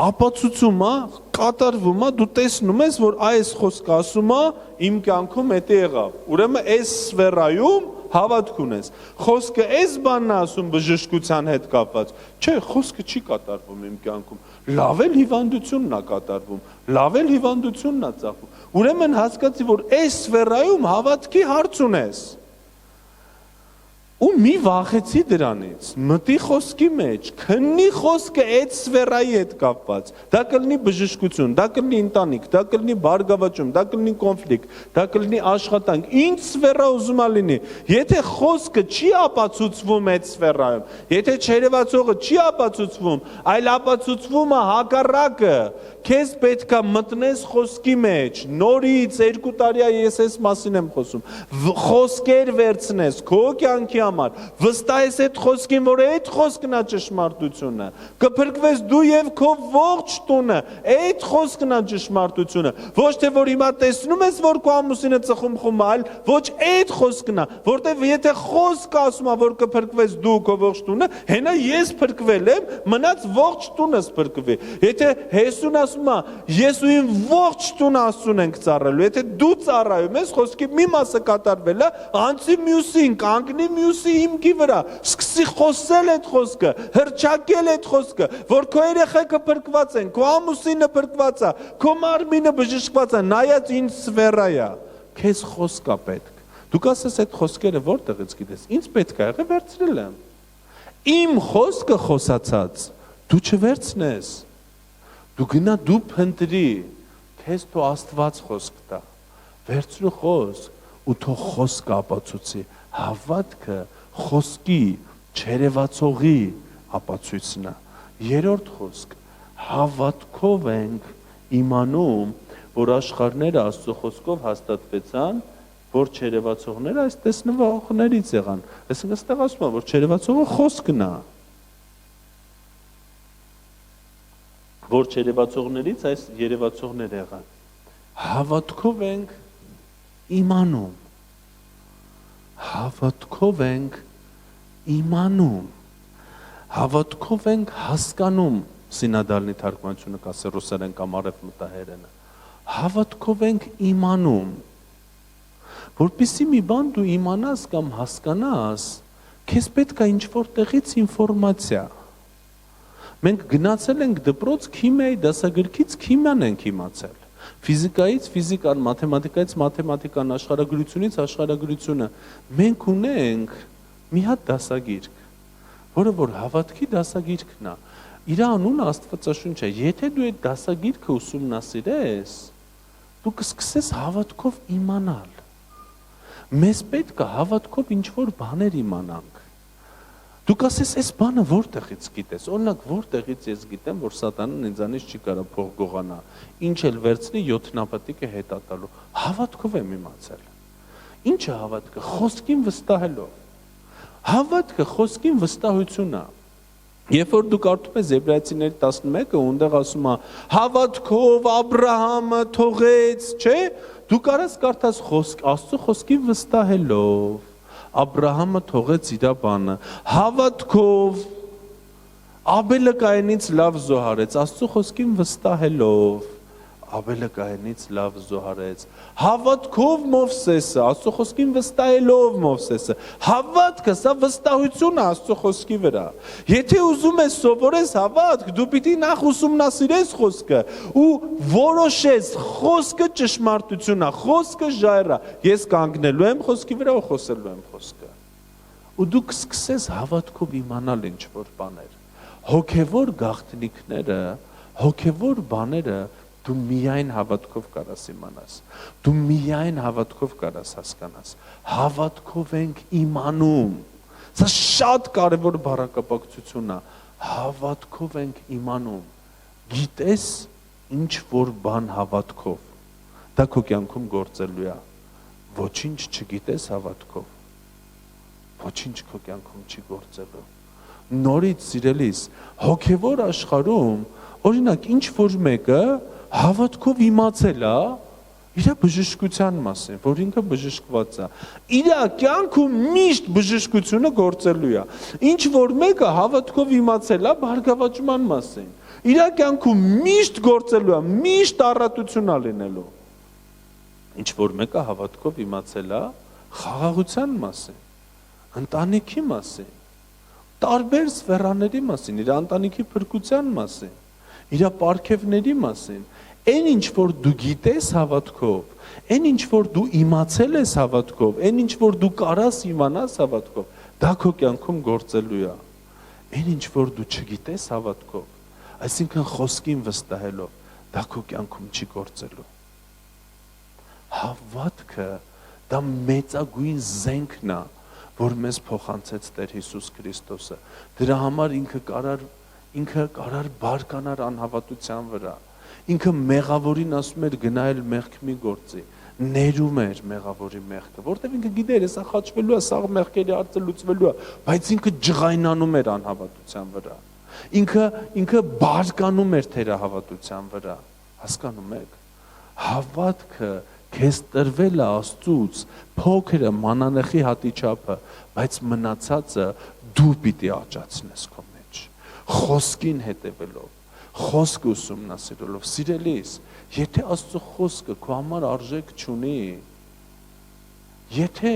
[SPEAKER 1] ապացուցում է, կատարվում է, դու տեսնում ես, որ այս խոսքը ասում է, իմ կյանքում էդ եղավ, ուրեմն այս սֆերայում հավատք ունես, խոսքը այս բանն է ասում բժշկության հետ կապված, չէ, խոսքը չի կատարվում իմ կյանքում, լավ էլ հիվանդությունն է կատարվում, լավ էլ հիվանդությունն է ծախում, ուրեմն հասկացի, որ այս սֆերայում հավատքի հարց ունես, ու մի վախեցի դրանից, մտի խոսքի մեջ, քննի խոսքը այդ սվերայի հետ կապված, դա կլինի բժշկություն, դա կլինի ընտանիք, դա կլինի բարգավաճում, դա կլինի կոնֆլիկտ, դա կլինի աշխատանք, ինչ սվերա ուզում է լինի, եթե խոսքը չի ապացուցվում այդ սվերայում, եթե չերևացողը չի ապացուցվում, այլ ապացուցվում է հակառակը, քեզ պետք է մտնես խոսքի մեջ, նորից 2 տարի ես այս մասին եմ խոսում, խոսքեր վերցնես, քո կյանքի համար, վստահես այդ խոսքին, որ այդ խոսքն է ճշմարտությունը, կփրկվես դու եւ քո ողջ տունը, այդ խոսքն է ճշմարտությունը, ոչ թե որ հիմա տեսնում ես, որ քո ամուսինը ծխում-խում է, այլ ոչ այդ խոսքն է, որտեվ եթե խոսքը ասում է, որ կփրկվես դու քո ողջ տունը, հենա ես փրկվել եմ, մնաց ողջ տունս փրկվի, եթե Հեսուն ասում է, ես ու իմ ողջ տունը Աստծուն ենք ծառայելու, եթե դու ծառայում ես, խոսքի մի մասը կատարվել է, անցի մյուսին, կանգնի մյուսի հիմքի վրա, սկսի խոսել այդ խոսքը, հռչակել այդ խոսքը, որ քո երեխեքը փրկված են, քո ամուսինը փրկված է, քո մարմինը բժշկված է, նայած ինձ սվերա է, քեզ խոսք է պետք։ Դու կասես այդ խոսքերը որտեղից գիտես, ինձ պետք է եղել վերցրել եմ։ Իմ խոսքը խոսացած, դու չվերցնես։ Դու գնա դու փնտրի, քեզ թո Աստված խոսք տա, վերցրու խոսք ու թո խոսքը ապացուցի, հավատքը խոսքի, չերևացողի ապացույցն է։ Երրորդ խոսք, հավատքով ենք իմանում, որ աշխարհները Աստծո խոսքով հաստատվեցան, որ չերևացողները այս տեսնվողներից եղան։ Այսինքն այստեղ ասում է, որ չերևացողը խոսքն է։ Որ չերևացողներից այս երևացողներ եղան։ Հավատքով ենք իմանում։ Հավատքով ենք իմանում։ Հավատքով ենք հասկանում, սինադալնի թարգմանությունը կասե ռուսերեն կամ արև մտահերենը։ Հավատքով ենք իմանում։ Որպեսզի մի բան դու իմանաս կամ հասկանաս, քեզ պետք է ինչ-որ տեղից ինֆորմացիա։ Մենք գնացել ենք դպրոց քիմիայի դասագրքից քիմիան ենք իմացել։ Ֆիզիկայից ֆիզիկան, մաթեմատիկայից մաթեմատիկան, աշխարհագրությունից աշխարհագրությունը։ Մենք ունենք մի հատ դասագիրք, որը որ հավատքի դասագիրքն է։ Իր անունը Աստվածաշունչ է։ Եթե դու այդ դասագիրքը ուսումնասիրես, դու կսկսես հավատքով իմանալ։ Մեզ պետք է հավատքով ինչ-որ բաներ իմանանք։ Դու կասես, այս բանը որտեղից գիտես։ Օրինակ, որտեղից ես գիտեմ, որ Սատանան ինձանից չի կարող փող գողանա։ Ինչ էլ վերցնի 7 նապատիկը հետա տալու։ Հավատքով եմ իմացել։ Ինչ է հավատքը։ Խոսքին վստահելով։ Հավատքը խոսքին վստահություն է։ Երբ որ դու կարդում ես Եբրայեցիների 11-ը, ունդեղ ասում է. հավատքով Աբրահամը թողեց, չէ՞։ Դու կարաս կարդաս խոսք, Աստծո խոսքին վստահելով։ Աբրահամը թողեց իր բանը, հավատքով Աբելը Կայենից լավ զոհարեց, Աստծո խոսքին վստահելով, Աբելը Կայենից լավ զոհարեց, հավատքով Մովսեսը, Աստծո խոսքին վստահելով Մովսեսը, հավատքը սա վստահություն է Աստծո խոսքի վրա։ Եթե ուզում ես սովորես հավատք, դու պիտի նախ ուսումնասիրես խոսքը ու որոշես խոսքը ճշմարտություն է, խոսքը ժայռ է։ Ես կանգնելու եմ խոսքի վրա ու խոսելու եմ խոսքը։ Ու դու կսկսես հավատքով իմանալ ինչ-որ բաներ։ Հոգևոր գաղտնիքները, հոգևոր բաները դու միայն հավատքով կարաս իմանաս, դու միայն հավատքով կարաս հասկանաս, հավատքով ենք իմանում, սա շատ կարևոր բառակապակցություն է, հավատքով ենք imանում, գիտես ինչ որ բան հավատքով, դա քո կյանքում գործելու է, ոչինչ չգիտես հավատքով, ոչինչ քո կյանքում չի գործելու, նորից սիրելիս, հոգևոր աշխարհում, օրինակ ինչ որ մեկը հավատքով իմացել է իր բժշկության մասին, որ ինքը բժշկված է։ Իր կյանքում միշտ բժշկությունը գործելու է։ Ինչ որ մեկը հավատքով իմացել է բարգավաճման մասին, իր կյանքում միշտ գործելու է, միշտ առատություն է լինելու։ Ինչ որ մեկը հավատքով իմացել է խաղաղության մասին, ընտանիքի մասին, տարբեր սֆերաների մասին, իր ընտանիքի փրկության մասին, իր պարգևների մասին, այն ինչ որ դու գիտես հավատքով, այն ինչ որ դու իմացել ես հավատքով, այն ինչ որ դու կարաս իմանաս հավատքով, դա քո կյանքում գործելու է։ Այն ինչ որ դու չգիտես հավատքով, այսինքն խոսքին վստահելով, դա քո կյանքում չի գործելու։ Հավատքը դա մեծագույն զենքն է, որ մեզ փոխանցեց Տեր Հիսուս Քրիստոսը։ Դրա համար ինքը կարար բարկանար անհավատության վրա։ Ինքը մեղավորին ասում էր գնայել մեղք մի գործի, ներում էր մեղավորի մեղքը, որտեղ ինքը գիտեր, հեսա խաչվելու է, սաղ մեղքերի հարցը լուծվելու է, բայց ինքը ջղայնանում էր անհավատության վրա։ Ինքը բարկանում էր թերահավատության վրա։ Հասկանում եք։ Հավատքը քեզ տրվել է Աստծուց, փոքրը մանանեխի հատի չափը, բայց մնացածը դու պիտի աճացնես քո մեջ։ Խոսքին հետևելով, խոսքը ուսումնասիրելով, սիրելիս, եթե Աստծո խոսքը քո համար արժեք չունի, եթե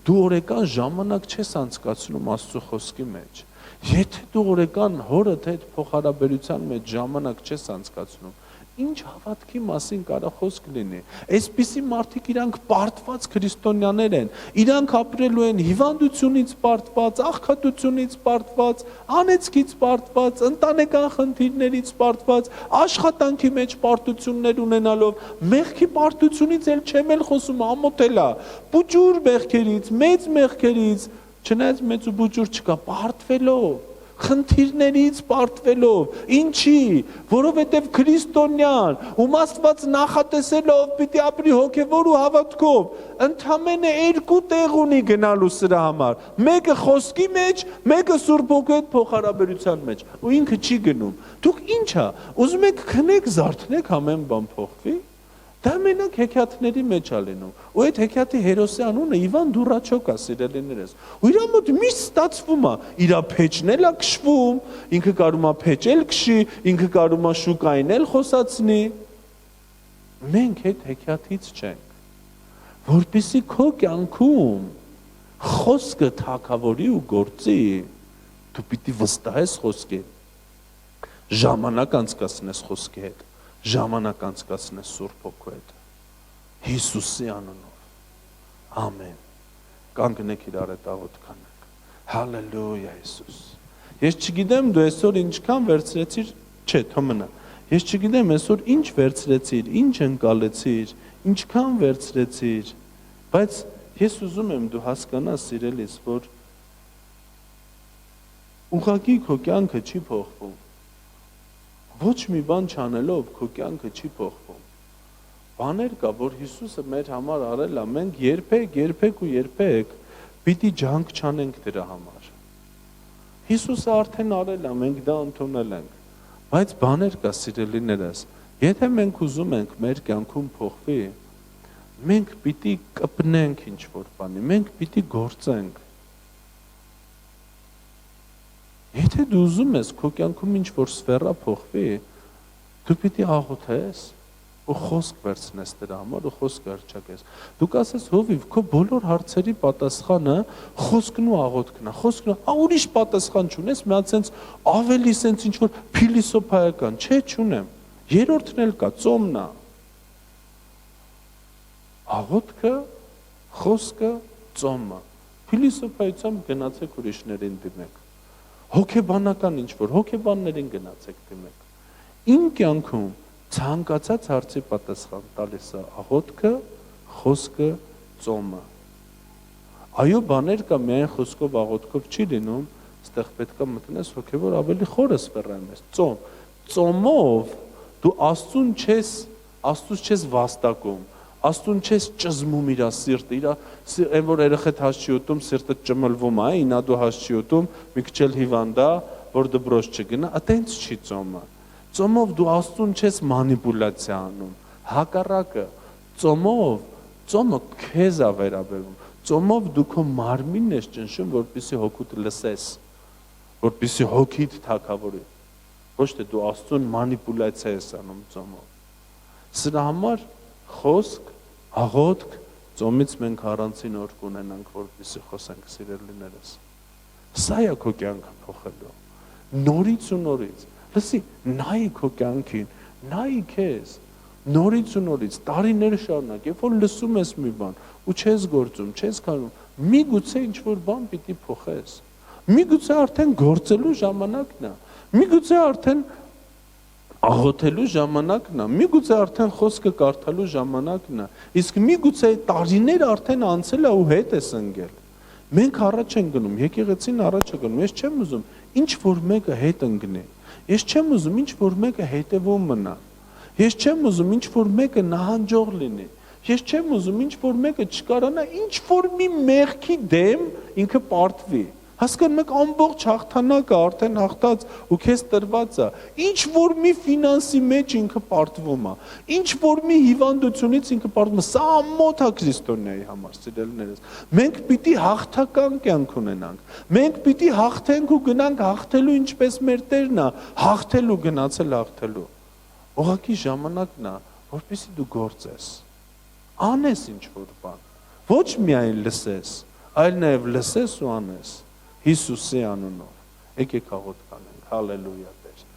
[SPEAKER 1] դու օրական ժամանակ չես անցկացնում Աստծո խոսքի մեջ, եթե դու օրական հորդ հետ փոխհարաբերության մեջ ժամանակ չես անցկացնում, ինչ հավատքի մասին կարա խոսք լինի։ Այսպիսի մարդիկ իրանք պարտված քրիստոնյաներ են, իրանք ապրելու են հիվանդությունից պարտված, աղքատությունից պարտված, անեծքից պարտված, ընտանեկան խնդիրներից պարտված, աշխատանքի մեջ պարտություններ ունենալով, մեղքի պարտությունից էլ չեմ էլ խոսում, ամոթել է, բուջուր մեղքերից, մեծ մեղքերից, չնայած մեծ ու բուջուր չկա, պարտվելով, խնդիրներից պարտվելով, ինչի, որովհետև քրիստոնյան, ում Աստված նախատեսելով պիտի ապրի հոգևոր ու հավատքով, ընդամենը 2 տեղ ունի գնալու սրա համար, մեկը խոսքի մեջ, մեկը Սուրբ Հոգու հետ փոխհարաբերության մեջ, ու ինքը չի գնում։ Դուք ինչա, ուզում եք քնեք, զարթնեք, ամեն բան փոխվի։ Դա մենակ հեքիաթների մեջ է լինում։ Ու այդ հեքիաթի հերոսի անունը Իվան Դուրաչոկ է, սիրելիներս։ Ու իր մոտ միշտ ստացվում է, իր փեչն էլ է քշվում, ինքը կարում է փեչել քշի, ինքը կարում է շուկային էլ խոսացնի։ Մենք այդ հեքիաթից չենք, որպեսզի քո կյանքում խոսքը թագավորի ու գործի, դու պիտի վստահես խոսքին։ ժամանակ անցկացնես խոսքի հետ, ժամանակ անցկացնես Սուրբ Հոգու հետ։ Հիսուսի անունով։ Ամեն։ Կանգնեք իրար հետ աղոթք անենք։ Հալելույա Հիսուս։ Ես չգիտեմ դու այսօր ինչքան վերցրեցիր, չէ, թո մնա։ Ես չգիտեմ այսօր ինչ վերցրեցիր, ինչ ընկալեցիր, ինչքան վերցրեցիր, բայց ես ուզում եմ դու հասկանաս սիրելիս, որ ուղղակի քո կյանքը չի փոխվում։ Ոչ մի բան չանելով քո կյանքը չի փոխվում։ Բաներ կա, որ Հիսուսը մեր համար արել է, մենք երբեք պիտի ջանք չանենք դրա համար։ Հիսուսը արդեն արել է, մենք դա ընդունել ենք։ Բայց բաներ կա, սիրելիներս, եթե մենք ուզում ենք մեր կյանքում փոխվի, մենք պիտի կպնենք ինչ-որ բանի, մենք պիտի գործենք։ Եթե դու ուզում ես քո կյանքում ինչ-որ սֆերա փոխվի, դու պիտի աղոթես ու խոսք վերցնես դրա համար ու խոսք հռչակես։ Դու կասես հովիվ, քո բոլոր հարցերի պատասխանը խոսքն ու աղոթքն է, խոսքն ու ուրիշ պատասխան չունես, մի հատ sense ավելի sense ինչ-որ փիլիսոփայական, չէ, չունեմ։ Երրորդն էլ կա, ծոմն է։ Աղոթքը, խոսքը, ծոմը։ Փիլիսոփայությամբ գնացեք ուրիշներին դիմեք։ Հոգեբանական ինչ-որ, հոգեբաններին գնացեք դիմեք։ Իմ կյանքում ցանկացած հարցի պատասխան տալիս է աղոթքը, խոսքը, ծոմը։ Այո, բաներ կա միայն խոսքով, աղոթքով չի լինում, այստեղ պետք է մտնես հոգևոր ավելի խորը սֆերայում ես։ Ծոմով դու Աստծուն չես վաստակում, Աստուն չես ճզմում իր սիրտը, այն որ երեխեդ հաշ չի ուտում, սիրտը ճմլվում է, ինա դու հաշ չի ուտում, մի քիչ էլ հիվանդ է, որ դպրոց չգնա, այտենց չի ծոմը։ Ծոմով դու Աստուն չես մանիպուլյացիա անում, հակառակը, ծոմը քեզ է վերաբերվում, ծոմով դու քո մարմինն ես ճնշում, որպեսզի հոգուդ լսես, որպեսզի հոգիդ թագավորի, ոչ թե դու Աստուն մանիպուլյացիա ես անում ծոմով։ Սրա համար խոսք, աղոթք, ծոմից մենք առանցին օր կունենանք, որպեսզի խոսենք սիրելիներս։ Սա է քո կյանքը փոխելու։ Նորից ու նորից։ Լսի, նայի քո կյանքին, նայի քեզ։ Նորից ու նորից, տարիներ շարունակ, երբ որ լսում ես մի բան ու չես գործում, չես կանում, միգուցե ինչ-որ բան պիտի փոխես։ Միգուցե արդեն գործելու ժամանակն է։ Միգուցե արդեն աղոթելու ժամանակն է, միգուցե արդեն խոսքը կարդալու ժամանակն է, իսկ միգուցե տարիներ արդեն անցել է ու հետ ես ընկել։ Մենք առաջ ենք գնում, եկեղեցին առաջ է գնում, ես չեմ ուզում ինչ որ մեկը հետ ընկնի, ես չեմ ուզում ինչ որ մեկը հետևում մնա, ես չեմ ուզում ինչ որ մեկը նահանջող լինի, ես չեմ ուզում ինչ որ մեկը չկարանա ինչ որ մի մեղքի դեմ ինքը պարտվի։ Հասկանում եք ամբողջ հաղթանակը արդեն հաղթած ու քեզ տրված է։ Ինչ որ մի ֆինանսի մեջ ինքը պարտվում է։ Ինչ որ մի հիվանդությունից ինքը պարտվում է։ Սա ամոթ է քրիստոնյայի համար, սիրելիներս։ Մենք պիտի հաղթական կյանք ունենանք։ Մենք պիտի հաղթենք ու գնանք հաղթելու ինչպես մեր Տերն է, հաղթելու գնացել հաղթելու։ Ուղղակի ժամանակն է, որպեսզի դու գործես։ Անես ինչ որ բան։ Ոչ միայն լսես, այլ նաև լսես ու անես։ Հիսուսի անունով։ Եկեք աղոթք անենք։ Հալելույա։